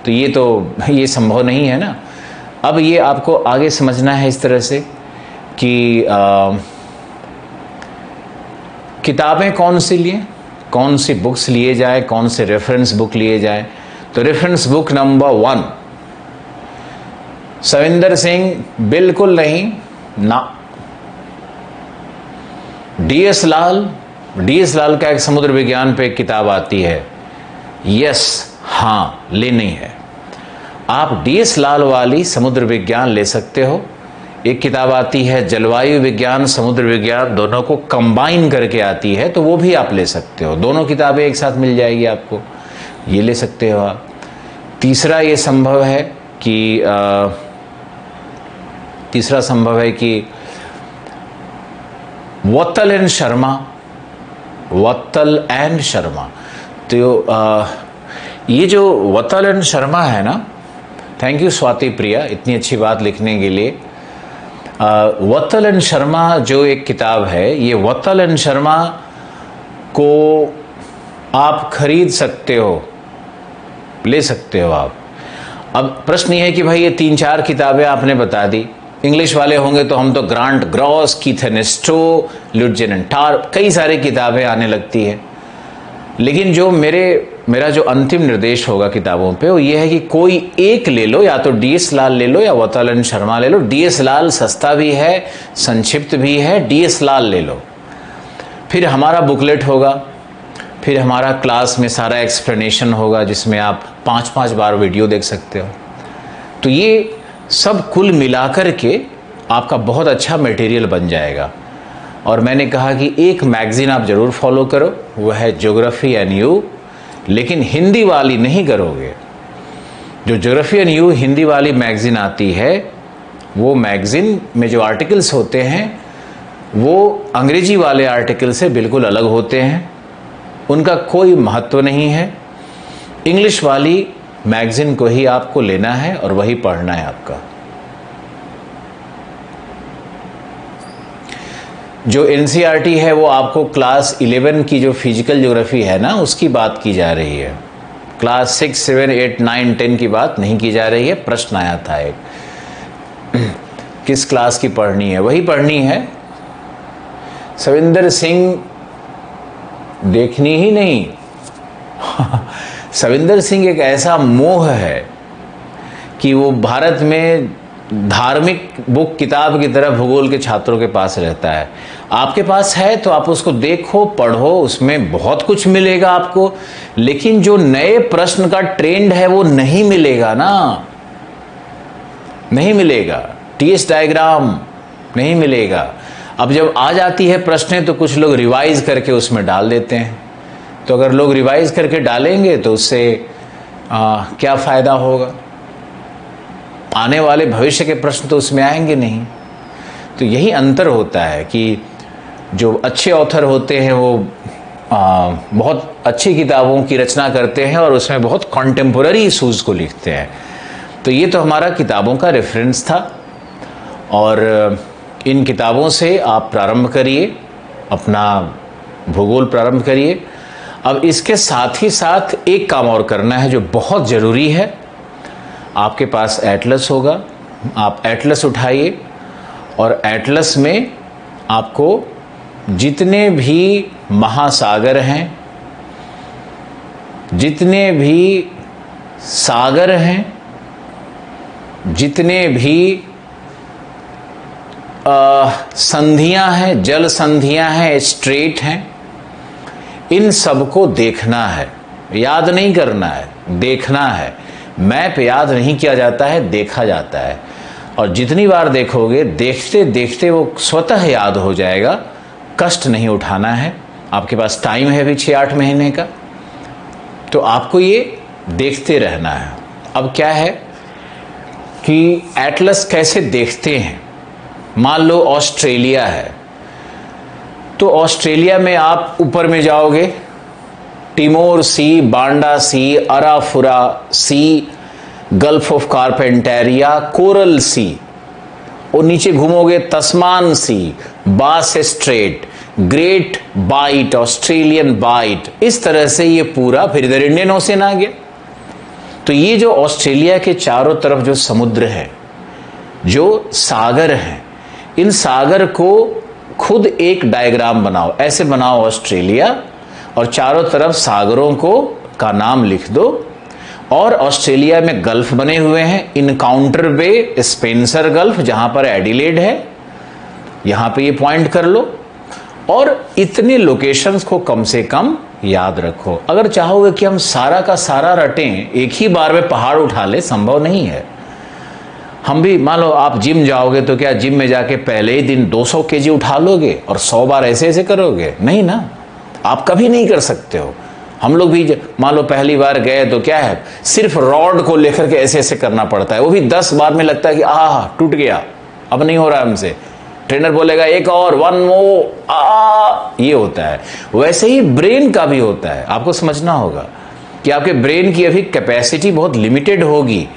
तो ये संभव नहीं है ना। अब ये आपको आगे समझना है इस तरह से कि किताबें कौन सी लिए, कौन सी बुक्स लिए जाए, कौन से रेफरेंस बुक लिए जाए। तो reference book number 1 Savinder Singh, बिल्कुल नहीं ना। डीएस लाल का एक समुद्र विज्ञान पे एक किताब आती है, यस हाँ लेनी है। आप डीएस लाल वाली समुद्र विज्ञान ले सकते हो। एक किताब आती है जलवायु विज्ञान समुद्र विज्ञान, दोनों को कंबाइन करके आती है, तो वो भी आप ले सकते हो। दोनों किताबें एक साथ मिल जाएगी आपको, ये ले सकते हो आप। तीसरा संभव है कि वत्तल एंड शर्मा, तो ये जो वत्तल एंड शर्मा है ना, थैंक यू स्वाति प्रिया इतनी अच्छी बात लिखने के लिए। वत्तल एंड शर्मा जो एक किताब है, ये वत्तल एंड शर्मा को आप खरीद सकते हो, ले सकते हो आप। अब प्रश्न ये है कि भाई ये 3-4 किताबें आपने बता दी, इंग्लिश वाले होंगे तो हम तो ग्रांट ग्रॉस, कीथ एर्नेस्टो, लिeutenant टार, कई सारी किताबें आने लगती है। लेकिन जो मेरा जो अंतिम निर्देश होगा किताबों पे वो ये है कि कोई एक ले लो, या तो डीएस लाल ले लो या वत्तल एंड शर्मा ले लो। डीएस लाल सस्ता भी है, संक्षिप्त भी है, डीएस लाल ले लो। फिर हमारा बुकलेट होगा, फिर हमारा क्लास में सारा एक्सप्लेनेशन होगा जिसमें आप 5-5 बार वीडियो देख सकते हो। तो ये सब कुल मिलाकर के आपका बहुत अच्छा मटेरियल बन जाएगा। और मैंने कहा कि एक मैगज़ीन आप ज़रूर फॉलो करो, वह है ज्योग्राफी एंड यू, लेकिन हिंदी वाली नहीं करोगे। जो ज्योग्राफी एंड यू हिंदी वाली मैगज़ीन आती है, वो मैगज़ीन में जो आर्टिकल्स होते हैं वो अंग्रेजी वाले आर्टिकल से बिल्कुल अलग होते हैं, उनका कोई महत्व नहीं है। इंग्लिश वाली मैगज़ीन को ही आपको लेना है और वही पढ़ना है आपका। जो एनसीईआरटी है वो आपको क्लास 11 की जो फिजिकल ज्योग्राफी है ना, उसकी बात की जा रही है। क्लास 6, 7, 8, 9, 10 की बात नहीं की जा रही है। प्रश्न आया था एक, किस क्लास की पढ़नी है, वही पढ़नी है। सविंदर सिंह देखनी ही नहीं। सविंदर सिंह एक ऐसा मोह है कि वो भारत में धार्मिक बुक किताब की तरह भूगोल के छात्रों के पास रहता है। आपके पास है तो आप उसको देखो, पढ़ो, उसमें बहुत कुछ मिलेगा आपको, लेकिन जो नए प्रश्न का ट्रेंड है वो नहीं मिलेगा ना, नहीं मिलेगा। टीएस डायग्राम नहीं मिलेगा। अब जब आ जाती है प्रश्न तो कुछ लोग रिवाइज करके उसमें डाल देते हैं। तो अगर लोग रिवाइज करके डालेंगे तो उससे क्या फ़ायदा होगा? आने वाले भविष्य के प्रश्न तो उसमें आएंगे नहीं। तो यही अंतर होता है कि जो अच्छे ऑथर होते हैं वो बहुत अच्छी किताबों की रचना करते हैं और उसमें बहुत कॉन्टेम्पोररी इशूज़ को लिखते हैं। तो ये तो हमारा किताबों का रेफरेंस था और इन किताबों से आप प्रारंभ करिए, अपना भूगोल प्रारंभ करिए। अब इसके साथ ही साथ एक काम और करना है जो बहुत ज़रूरी है। आपके पास एटलस होगा, आप एटलस उठाइए और एटलस में आपको जितने भी महासागर हैं, जितने भी सागर हैं, जितने भी संधियां हैं, जल संधियां हैं, स्ट्रेट हैं, इन सबको देखना है। याद नहीं करना है, देखना है। मैप याद नहीं किया जाता है, देखा जाता है। और जितनी बार देखोगे, देखते देखते वो स्वतः याद हो जाएगा। कष्ट नहीं उठाना है। आपके पास टाइम है अभी 6-8 महीने का, तो आपको ये देखते रहना है। अब क्या है कि एटलस कैसे देखते हैं। मान लो ऑस्ट्रेलिया है, तो ऑस्ट्रेलिया में आप ऊपर में जाओगे, Timor Sea, Banda Sea, Arafura Sea, Gulf of Carpentaria, Coral Sea, और नीचे घूमोगे Tasman Sea, Bass Strait, Great Bight, Australian Bight, इस तरह से ये पूरा, फिर इधर इंडियन ओशन आ गया। तो ये जो ऑस्ट्रेलिया के चारों तरफ जो समुद्र है, जो सागर हैं, इन सागर को खुद एक डायग्राम बनाओ, ऐसे बनाओ ऑस्ट्रेलिया, और चारों तरफ सागरों को का नाम लिख दो। और ऑस्ट्रेलिया में गल्फ बने हुए हैं, इनकाउंटर बे, स्पेंसर गल्फ जहां पर एडिलेड है, यहां पे ये पॉइंट कर लो, और इतने लोकेशंस को कम से कम याद रखो। अगर चाहोगे कि हम सारा का सारा रटें, एक ही बार में पहाड़ उठा ले, संभव नहीं है। हम भी, मान लो आप जिम जाओगे तो क्या जिम में जाके पहले ही दिन 200 केजी उठा लोगे और 100 बार ऐसे ऐसे करोगे? नहीं ना, आप कभी नहीं कर सकते हो। हम लोग भी मान लो पहली बार गए तो क्या है, सिर्फ रॉड को लेकर के ऐसे ऐसे करना पड़ता है, वो भी 10 बार में लगता है कि टूट गया, अब नहीं हो रहा हमसे। ट्रेनर बोलेगा एक और, 1 मोर, ये होता है। वैसे ही ब्रेन का भी होता है। आपको समझना होगा कि आपके ब्रेन की अभी कैपेसिटी बहुत लिमिटेड होगी,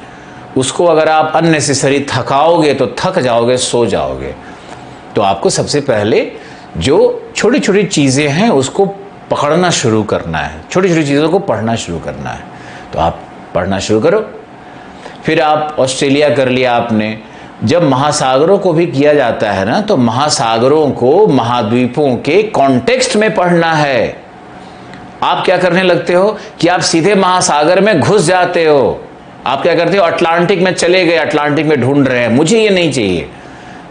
उसको अगर आप अननेसेसरी थकाओगे तो थक जाओगे, सो जाओगे। तो आपको सबसे पहले जो छोटी छोटी चीजें हैं उसको पकड़ना शुरू करना है, छोटी छोटी चीजों को पढ़ना शुरू करना है। तो आप पढ़ना शुरू करो। फिर आप ऑस्ट्रेलिया कर लिया आपने। जब महासागरों को भी किया जाता है ना, तो महासागरों को महाद्वीपों के कॉन्टेक्स्ट में पढ़ना है। आप क्या करने लगते हो कि आप सीधे महासागर में घुस जाते हो। आप क्या करते हो, अटलांटिक में चले गए, अटलांटिक में ढूंढ रहे हैं। मुझे ये नहीं चाहिए,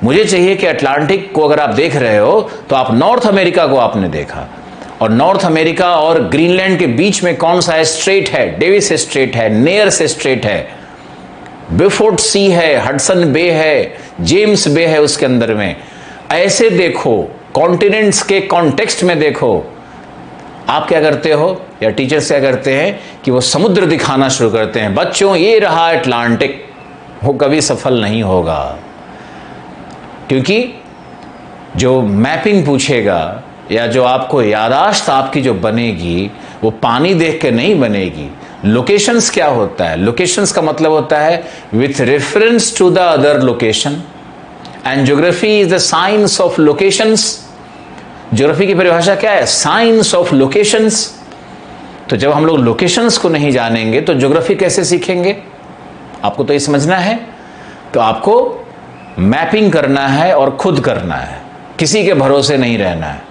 मुझे चाहिए कि अटलांटिक को अगर आप देख रहे हो तो आप नॉर्थ अमेरिका को आपने देखा, और नॉर्थ अमेरिका और ग्रीनलैंड के बीच में कौन सा स्ट्रेट है? डेविस स्ट्रेट है, नेयर्स स्ट्रेट है, बेफोर्ट सी है, हडसन बे है, जेम्स बे है उसके अंदर में। ऐसे देखो, कॉन्टिनेंट्स के कॉन्टेक्स्ट में देखो। आप क्या करते हो, या टीचर्स क्या करते हैं कि वो समुद्र दिखाना शुरू करते हैं, बच्चों ये रहा अटलांटिक। वो कभी सफल नहीं होगा, क्योंकि जो मैपिंग पूछेगा या जो आपको यादाश्त आपकी जो बनेगी वो पानी देख के नहीं बनेगी। लोकेशंस क्या होता है? लोकेशंस का मतलब होता है with reference to the other location, and geography is the science of locations. Geography की परिभाषा क्या है? Science of locations. तो जब हम लोग लोकेशंस को नहीं जानेंगे तो ज्योग्राफी कैसे सीखेंगे? आपको तो ये समझना है। तो आपको मैपिंग करना है और खुद करना है, किसी के भरोसे नहीं रहना है।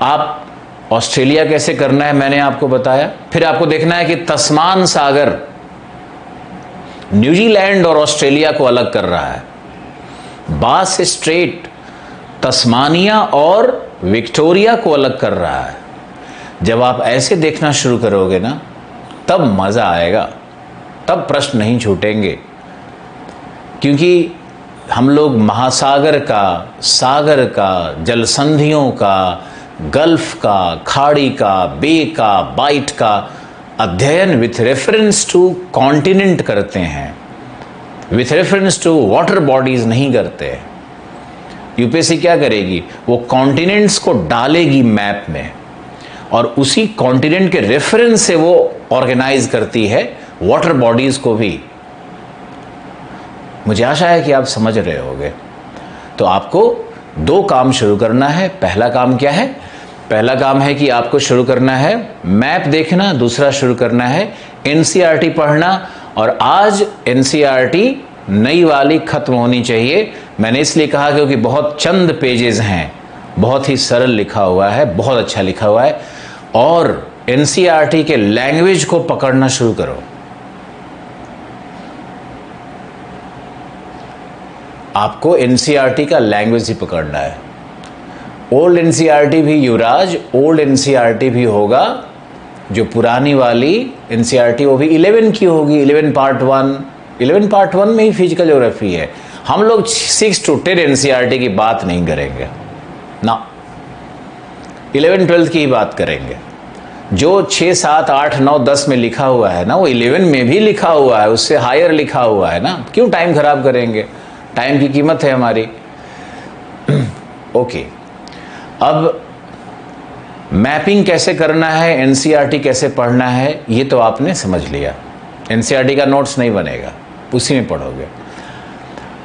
आप ऑस्ट्रेलिया कैसे करना है मैंने आपको बताया। फिर आपको देखना है कि तस्मान सागर न्यूजीलैंड और ऑस्ट्रेलिया को अलग कर रहा है। बास स्ट्रेट तस्मानिया और विक्टोरिया को अलग कर रहा है। जब आप ऐसे देखना शुरू करोगे ना, तब मजा आएगा, तब प्रश्न नहीं छूटेंगे। क्योंकि हम लोग महासागर का, सागर का, जलसंधियों का, गल्फ का, खाड़ी का, बे का, बाइट का अध्ययन विथ रेफरेंस टू कॉन्टिनेंट करते हैं, with reference to water bodies नहीं करते। यूपीएससी क्या करेगी, वो कॉन्टिनेंट्स को डालेगी मैप में, और उसी कॉन्टिनेंट के रेफरेंस से वो ऑर्गेनाइज करती है वाटर बॉडीज को भी। मुझे आशा है कि आप समझ रहे होंगे। तो आपको 2 काम शुरू करना है। पहला काम क्या है? पहला काम है कि आपको शुरू करना है मैप देखना, दूसरा शुरू करना है एनसीईआरटी पढ़ना। और आज एनसीईआरटी नई वाली खत्म होनी चाहिए। मैंने इसलिए कहा क्योंकि बहुत चंद पेजेस हैं, बहुत ही सरल लिखा हुआ है, बहुत अच्छा लिखा हुआ है। और एनसीईआरटी के लैंग्वेज को पकड़ना शुरू करो। आपको एनसीईआरटी का लैंग्वेज ही पकड़ना है। ओल्ड एनसीईआरटी भी युवराज, ओल्ड एनसीईआरटी भी होगा, जो पुरानी वाली एनसीईआरटी वो भी 11 की होगी, 11 पार्ट 1। 11 पार्ट 1 में ही फिजिकल ज्योग्राफी है। हम लोग 6 to 10 एनसीईआरटी की बात नहीं करेंगे ना, 11 12 की ही बात करेंगे। जो 6 7 8 9 10 में लिखा हुआ है ना, वो 11 में भी लिखा हुआ है, उससे हायर लिखा हुआ है ना। क्यों टाइम खराब करेंगे? टाइम की कीमत है हमारी। ओके, अब मैपिंग कैसे करना है, एनसीईआरटी कैसे पढ़ना है, ये तो आपने समझ लिया। एनसीईआरटी का नोट्स नहीं बनेगा, उसी में पढ़ोगे।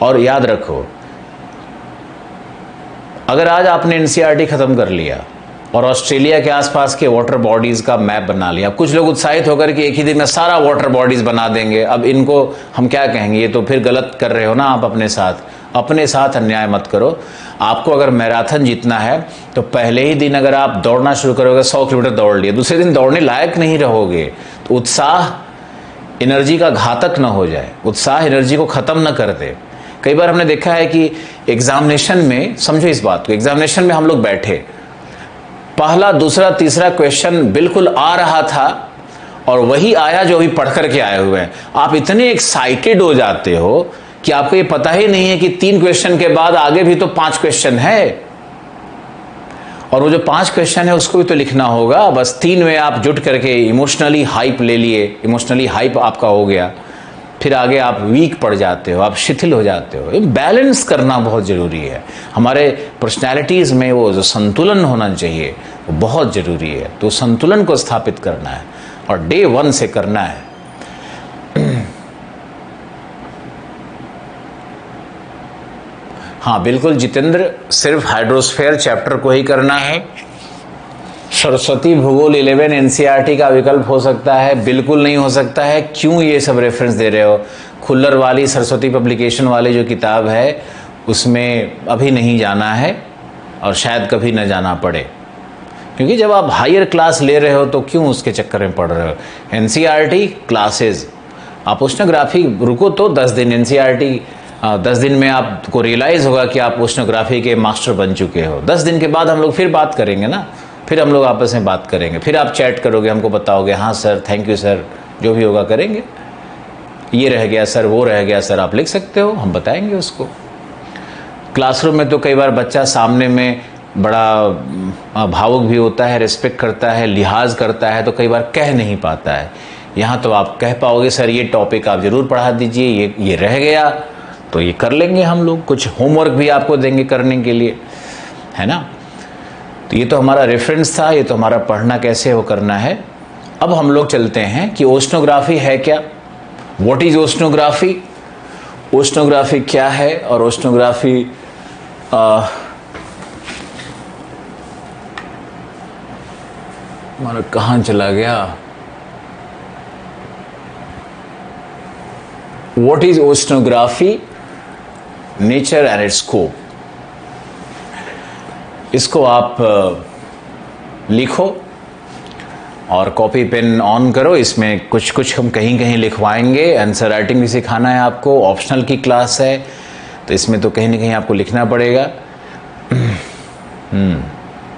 और याद रखो, अगर आज आपने एनसीईआरटी खत्म कर लिया और ऑस्ट्रेलिया के आसपास के वाटर बॉडीज का मैप बना लिया, कुछ लोग उत्साहित होकर के एक ही दिन में सारा वाटर बॉडीज बना देंगे, अब इनको हम क्या कहेंगे, ये तो फिर गलत कर रहे हो ना आप अपने साथ अन्याय मत करो। आपको अगर मैराथन जीतना है तो पहले ही दिन अगर आप दौड़ना शुरू करोगे, 100 किलोमीटर दौड़ लिए, दूसरे दिन दौड़ने लायक नहीं रहोगे, तो उत्साह एनर्जी का घातक ना हो जाए, उत्साह एनर्जी को खत्म ना कर दे। कई बार हमने देखा है कि एग्जामिनेशन में, समझो इस बात को, एग्जामिनेशन में हम लोग बैठे, पहला दूसरा तीसरा क्वेश्चन बिल्कुल आ रहा था और वही आया जो अभी पढ़ करके आए हुए हैं। आप इतने एक्साइटेड हो जाते हो कि आपको ये पता ही नहीं है कि 3 क्वेश्चन के बाद आगे भी तो 5 क्वेश्चन है, और वो जो 5 क्वेश्चन है उसको भी तो लिखना होगा। बस 3 में आप जुट करके इमोशनली हाइप ले लिए, इमोशनली हाइप आपका हो गया, फिर आगे आप वीक पड़ जाते हो, आप शिथिल हो जाते हो। बैलेंस करना बहुत ज़रूरी है। हमारे पर्सनैलिटीज़ में वो जो संतुलन होना चाहिए वो बहुत ज़रूरी है। तो संतुलन को स्थापित करना है और डे 1 से करना है। हाँ बिल्कुल जितेंद्र, सिर्फ हाइड्रोस्फीयर चैप्टर को ही करना है। सरस्वती भूगोल 11 एनसीईआरटी का विकल्प हो सकता है? बिल्कुल नहीं हो सकता है। क्यों ये सब रेफरेंस दे रहे हो? खुल्लर वाली सरस्वती पब्लिकेशन वाली जो किताब है उसमें अभी नहीं जाना है और शायद कभी न जाना पड़े, क्योंकि जब आप हायर क्लास ले रहे हो तो क्यों उसके चक्कर में पड़ रहे हो। एनसीईआरटी क्लासेस, आप ओशनोग्राफी रुको तो 10 दिन, एनसीईआरटी 10 दिन में आपको रियलाइज़ होगा कि आप ओशनोग्राफी के मास्टर बन चुके हो। 10 दिन के बाद हम लोग फिर बात करेंगे ना, फिर हम लोग आपस में बात करेंगे, फिर आप चैट करोगे, हमको बताओगे हाँ सर, थैंक यू सर, जो भी होगा करेंगे। ये रह गया सर, वो रह गया सर, आप लिख सकते हो, हम बताएंगे उसको। क्लासरूम में तो कई बार बच्चा सामने में बड़ा भावुक भी होता है, रिस्पेक्ट करता है, लिहाज करता है, तो कई बार कह नहीं पाता है। यहाँ तो आप कह पाओगे सर ये टॉपिक आप ज़रूर पढ़ा दीजिए, ये रह गया तो ये कर लेंगे हम लोग, कुछ होमवर्क भी आपको देंगे करने के लिए, है ना। तो ये तो हमारा रेफरेंस था, ये तो हमारा पढ़ना कैसे वो करना है। अब हम लोग चलते हैं कि ओशनोग्राफी है क्या, व्हाट इज ओशनोग्राफी, ओशनोग्राफी क्या है, और ओशनोग्राफी हमारा कहाँ चला गया, what is oceanography, nature and it's scope. इसको आप लिखो और कॉपी पेन ऑन करो। इसमें कुछ कुछ हम कहीं कहीं लिखवाएंगे, आंसर राइटिंग भी सिखाना है आपको, ऑप्शनल की क्लास है तो इसमें तो कहीं ना कहीं आपको लिखना पड़ेगा।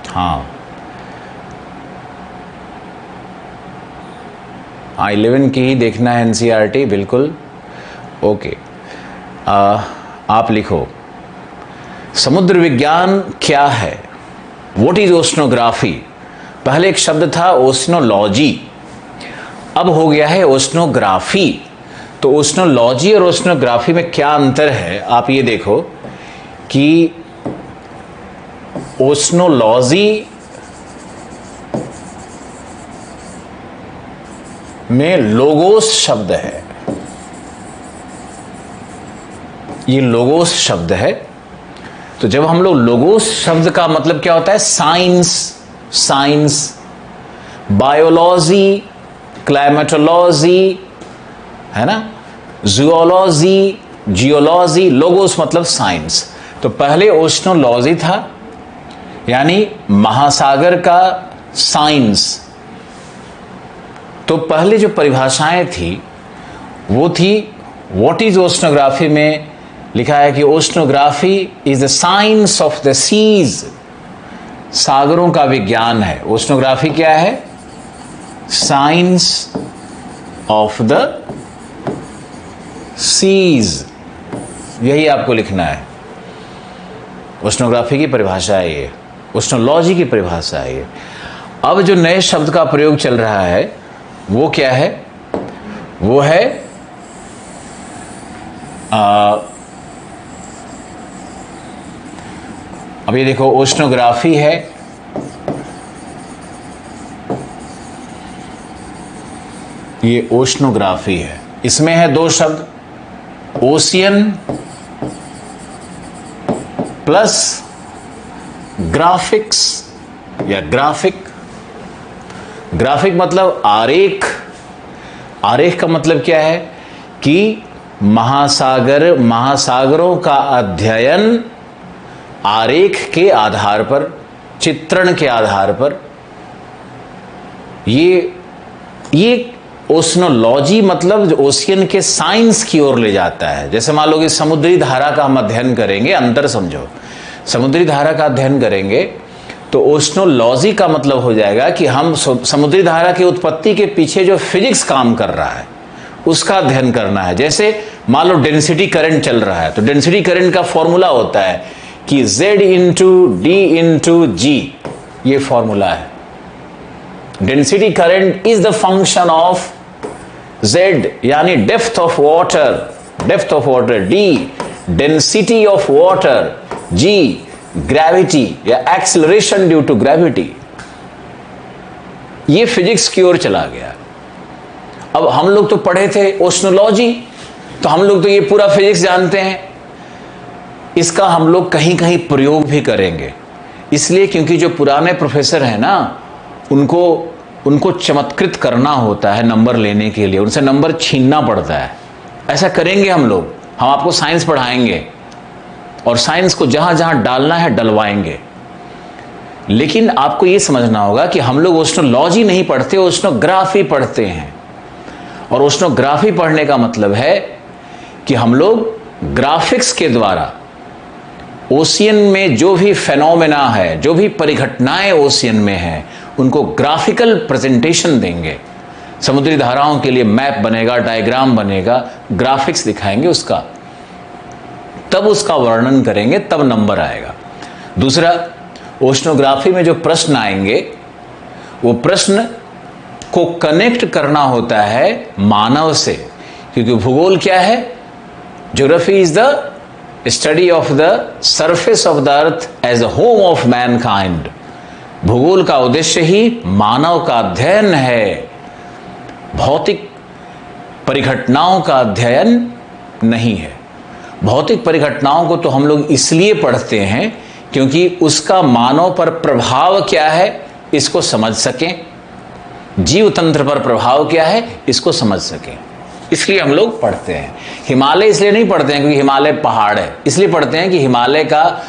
हाँ 11 की ही देखना है एनसीईआरटी, बिल्कुल ओके। आप लिखो समुद्र विज्ञान क्या है, व्हाट इज ओशनोग्राफी। पहले एक शब्द था ओशनोलॉजी, अब हो गया है ओशनोग्राफी। तो ओशनोलॉजी और ओशनोग्राफी में क्या अंतर है, आप ये देखो कि ओशनोलॉजी में लोगोस शब्द है, ये लोगोस शब्द है। तो जब हम लोग लोगोस शब्द का मतलब क्या होता है, साइंस, बायोलॉजी, क्लाइमेटोलॉजी, है ना, जूलॉजी, जियोलॉजी, लोगोस मतलब साइंस। तो पहले ओशनोलॉजी था, यानी महासागर का साइंस। तो पहले जो परिभाषाएं थी वो थी, व्हाट इज ओशनोग्राफी में लिखा है कि oceanography is the science of the seas, सागरों का विज्ञान है। ओशनोग्राफी क्या है, साइंस ऑफ द सीज, यही आपको लिखना है। ओशनोग्राफी की परिभाषा है ये, ओशनोलॉजी की परिभाषा है ये। अब जो नए शब्द का प्रयोग चल रहा है वो क्या है, वो है अब ये देखो ओशनोग्राफी है, ये ओशनोग्राफी है। इसमें है दो शब्द, ओशियन प्लस ग्राफिक्स या ग्राफिक। ग्राफिक मतलब आरेख। आरेख का मतलब क्या है कि महासागरों का अध्ययन आरेख के आधार पर, चित्रण के आधार पर। ये ओशनोलॉजी मतलब ओशियन के साइंस की ओर ले जाता है। जैसे मान लो कि समुद्री धारा का हम अध्ययन करेंगे, अंतर समझो, समुद्री धारा का अध्ययन करेंगे तो ओशनोलॉजी का मतलब हो जाएगा कि हम समुद्री धारा की उत्पत्ति के पीछे जो फिजिक्स काम कर रहा है उसका अध्ययन करना है। जैसे मान लो डेंसिटी करंट चल रहा है तो डेंसिटी करंट का फॉर्मूला होता है कि Z इंटू डी इंटू जी, ये फॉर्मूला है। Density current is the function of Z यानी depth of water, D density of water, G gravity या एक्सेलरेशन ड्यू टू ग्रेविटी। ये फिजिक्स की ओर चला गया। अब हम लोग तो पढ़े थे ओशनोलॉजी, तो हम लोग तो ये पूरा फिजिक्स जानते हैं। इसका हम लोग कहीं कहीं प्रयोग भी करेंगे, इसलिए क्योंकि जो पुराने प्रोफेसर हैं ना, उनको चमत्कृत करना होता है नंबर लेने के लिए, उनसे नंबर छीनना पड़ता है। ऐसा करेंगे हम लोग। हम आपको साइंस पढ़ाएंगे और साइंस को जहां जहां डालना है डलवाएंगे, लेकिन आपको यह समझना होगा कि हम लोग ओशनोलॉजी नहीं पढ़ते, ओशनोग्राफी पढ़ते हैं। और ओशनोग्राफी पढ़ने का मतलब है कि हम लोग ग्राफिक्स के द्वारा ओशियन में जो भी फेनोमेना है, जो भी परिघटनाएं ओशियन में है, उनको ग्राफिकल प्रेजेंटेशन देंगे। समुद्री धाराओं के लिए मैप बनेगा, डायग्राम बनेगा, ग्राफिक्स दिखाएंगे उसका, तब उसका वर्णन करेंगे, तब नंबर आएगा। दूसरा, ओशनोग्राफी में जो प्रश्न आएंगे वो प्रश्न को कनेक्ट करना होता है मानव से, क्योंकि भूगोल क्या है? Geography is the study of the surface of the earth as a home of mankind. भूगोल का उद्देश्य ही मानव का अध्ययन है, भौतिक परिघटनाओं का अध्ययन नहीं है। भौतिक परिघटनाओं को तो हम लोग इसलिए पढ़ते हैं क्योंकि उसका मानव पर प्रभाव क्या है इसको समझ सकें, जीव तंत्र पर प्रभाव क्या है इसको समझ सकें, इसलिए हम लोग पढ़ते हैं। हिमालय इसलिए नहीं पढ़ते हैं क्योंकि हिमालय पहाड़ है, इसलिए पढ़ते हैं कि हिमालय का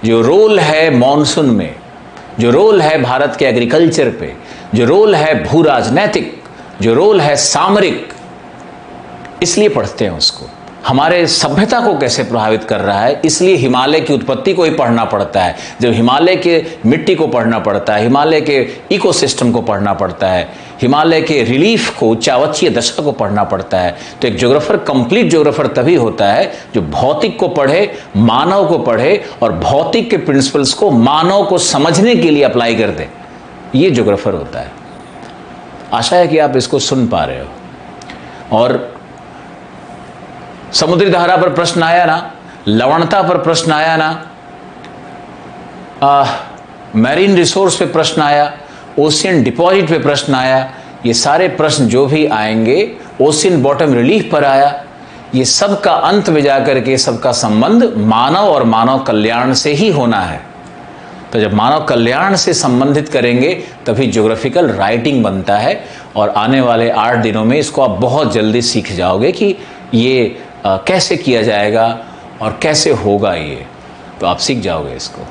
जो रोल है मॉनसून में, जो रोल है भारत के एग्रीकल्चर पे, जो रोल है भू राजनैतिक, जो रोल है सामरिक, इसलिए पढ़ते हैं उसको। हमारे सभ्यता को कैसे प्रभावित कर रहा है, इसलिए हिमालय की उत्पत्ति को ही पढ़ना पड़ता है। जब हिमालय के मिट्टी को पढ़ना पड़ता है, हिमालय के इकोसिस्टम को पढ़ना पड़ता है, हिमालय के रिलीफ को, उच्चावचीय दशा को पढ़ना पड़ता है, तो एक ज्योग्राफर, कंप्लीट ज्योग्राफर तभी होता है जो भौतिक को पढ़े, मानव को पढ़े और भौतिक के प्रिंसिपल्स को मानव को समझने के लिए अप्लाई कर दे। ये ज्योग्राफर होता है। आशा है कि आप इसको सुन पा रहे हो। और समुद्री धारा पर प्रश्न आया ना, लवणता पर प्रश्न आया ना, मैरीन रिसोर्स पे प्रश्न आया, ओशियन डिपॉजिट पे प्रश्न आया, ये सारे प्रश्न जो भी आएंगे, ओशियन बॉटम रिलीफ पर आया, ये सब का अंत में जाकर के सबका संबंध मानव और मानव कल्याण से ही होना है। तो जब मानव कल्याण से संबंधित करेंगे तभी ज्योग्राफिकल राइटिंग बनता है। और आने वाले 8 दिनों में इसको आप बहुत जल्दी सीख जाओगे कि ये कैसे किया जाएगा और कैसे होगा, ये तो आप सीख जाओगे इसको।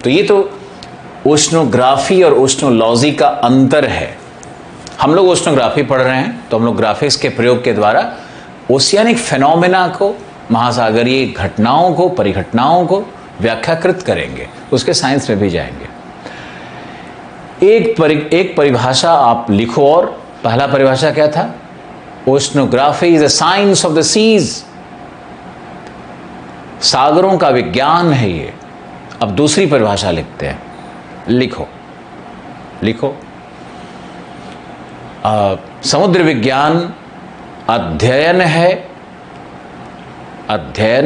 तो ये तो ओशनोग्राफी और ओशनोलॉजी का अंतर है। हम लोग ओशनोग्राफी पढ़ रहे हैं तो हम लोग ग्राफिक्स के प्रयोग के द्वारा ओशियानिक फेनोमेना को, महासागरीय घटनाओं को, परिघटनाओं को व्याख्याकृत करेंगे, उसके साइंस में भी जाएंगे। एक परिभाषा आप लिखो। और पहला परिभाषा क्या था? Oceanography is the science of the seas. सागरों का विज्ञान है ये। अब दूसरी परिभाषा लिखते हैं, लिखो। समुद्र विज्ञान अध्ययन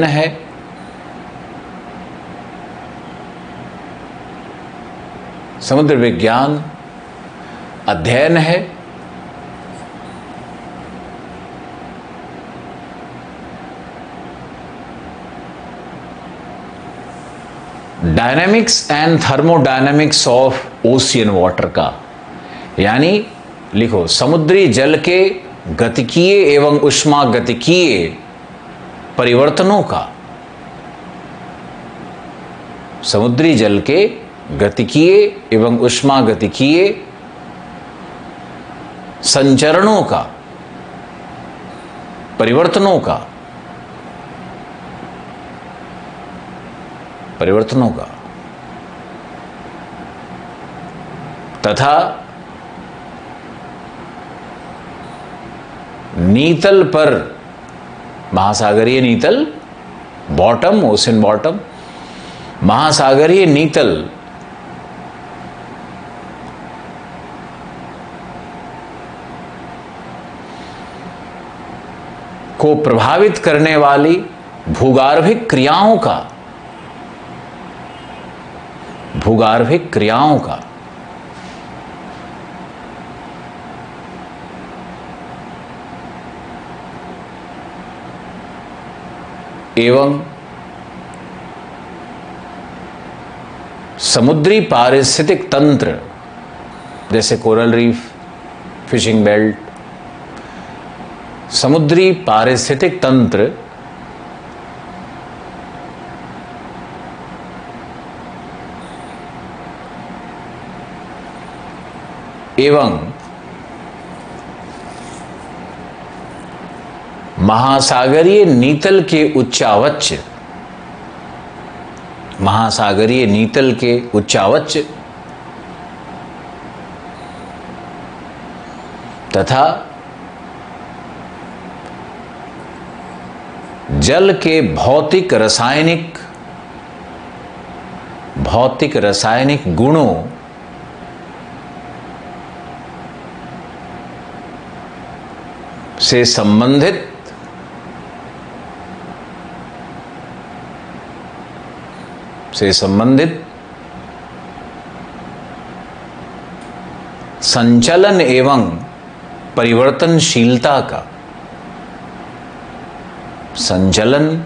है समुद्र विज्ञान अध्ययन है dynamics and thermodynamics of ocean water का, यानी लिखो समुद्री जल के गतिकीय एवं उष्मागतिकीय परिवर्तनों का, समुद्री जल के गतिकीय एवं उष्मागतिकीय संचरणों का, परिवर्तनों का तथा नीतल पर, महासागरीय नीतल बॉटम, ओशन बॉटम, महासागरीय नीतल को प्रभावित करने वाली भूगार्भिक क्रियाओं का, भूगार्भिक क्रियाओं का एवं समुद्री पारिस्थितिक तंत्र जैसे कोरल रीफ, फिशिंग बेल्ट, समुद्री पारिस्थितिक तंत्र एवं महासागरीय नीतल के उच्चावच, महासागरीय नीतल के उच्चावच तथा जल के भौतिक रासायनिक गुणों से संबंधित संचलन एवं परिवर्तनशीलता का, संचलन,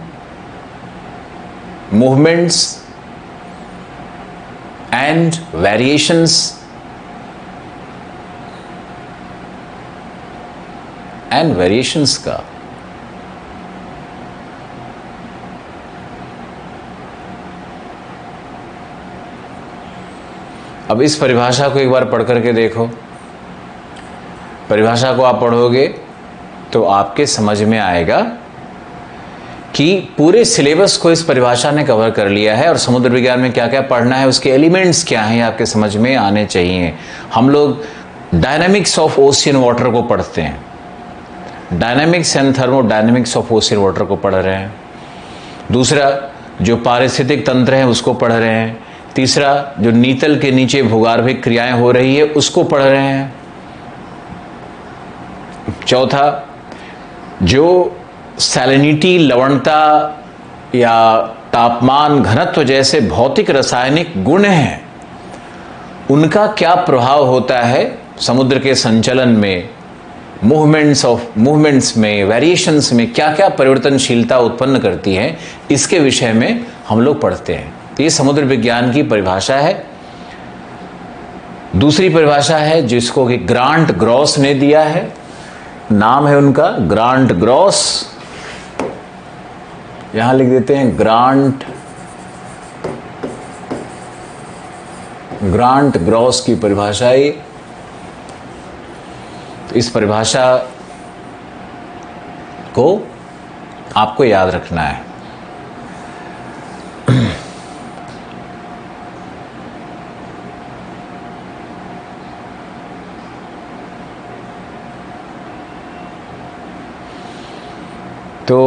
मूवमेंट्स एंड वेरिएशंस का अब इस परिभाषा को एक बार पढ़ करके देखो। परिभाषा को आप पढ़ोगे तो आपके समझ में आएगा कि पूरे सिलेबस को इस परिभाषा ने कवर कर लिया है और समुद्र विज्ञान में क्या क्या पढ़ना है, उसके एलिमेंट्स क्या हैं, आपके समझ में आने चाहिए। हम लोग डायनामिक्स ऑफ ओशियन वाटर को पढ़ते हैं, dynamics and thermodynamics of ocean water को पढ़ रहे हैं। दूसरा जो पारिस्थितिक तंत्र है उसको पढ़ रहे हैं। तीसरा जो नीतल के नीचे भूगार्भिक क्रियाएं हो रही है उसको पढ़ रहे हैं। चौथा जो सैलिनिटी, लवणता या तापमान, घनत्व जैसे भौतिक रासायनिक गुण हैं, उनका क्या प्रभाव होता है समुद्र के संचलन में, मूवमेंट्स में, वेरिएशंस में क्या क्या परिवर्तनशीलता उत्पन्न करती है, इसके विषय में हम लोग पढ़ते हैं। तो ये समुद्र विज्ञान की परिभाषा है। दूसरी परिभाषा है जिसको कि ग्रांट ग्रॉस ने दिया है, नाम है उनका ग्रांट ग्रॉस, यहां लिख देते हैं ग्रांट ग्रॉस की परिभाषा है। तो इस परिभाषा को आपको याद रखना है। तो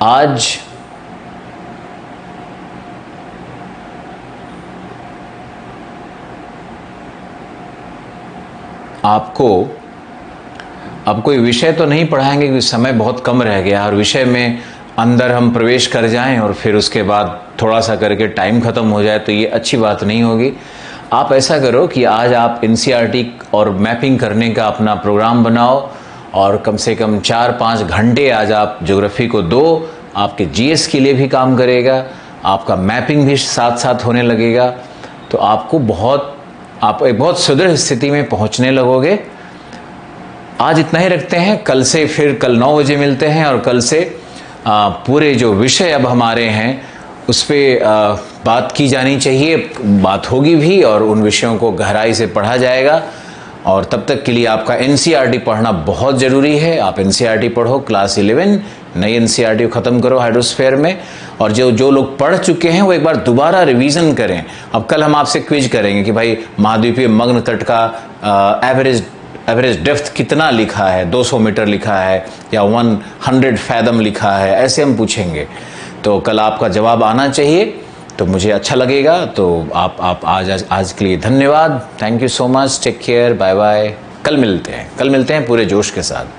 आज आपको अब कोई विषय तो नहीं पढ़ाएंगे क्योंकि समय बहुत कम रह गया और विषय में अंदर हम प्रवेश कर जाएं और फिर उसके बाद थोड़ा सा करके टाइम खत्म हो जाए तो ये अच्छी बात नहीं होगी। आप ऐसा करो कि आज आप एनसीईआरटी और मैपिंग करने का अपना प्रोग्राम बनाओ और कम से कम 4-5 घंटे आज आप ज्योग्राफी को दो। आपके जीएस के लिए भी काम करेगा, आपका मैपिंग भी साथ साथ होने लगेगा, तो आप एक बहुत सुदृढ़ स्थिति में पहुंचने लगोगे। आज इतना ही रखते हैं, कल से फिर कल 9 बजे मिलते हैं और कल से पूरे जो विषय अब हमारे हैं उस पर बात की जानी चाहिए, बात होगी भी और उन विषयों को गहराई से पढ़ा जाएगा। और तब तक के लिए आपका एनसीईआरटी पढ़ना बहुत ज़रूरी है। आप एनसीईआरटी पढ़ो, क्लास 11 नई एनसीईआरटी को ख़त्म करो हाइड्रोस्फीयर में। और जो लोग पढ़ चुके हैं वो एक बार दोबारा रिवीजन करें। अब कल हम आपसे क्विज करेंगे कि भाई महाद्वीपीय मग्न तट का एवरेज डेप्थ कितना लिखा है, 200 मीटर लिखा है या 100 फैदम लिखा है, ऐसे हम पूछेंगे। तो कल आपका जवाब आना चाहिए, तो मुझे अच्छा लगेगा। तो आप आज के लिए धन्यवाद। Thank you so much, take care, bye bye. कल मिलते हैं पूरे जोश के साथ।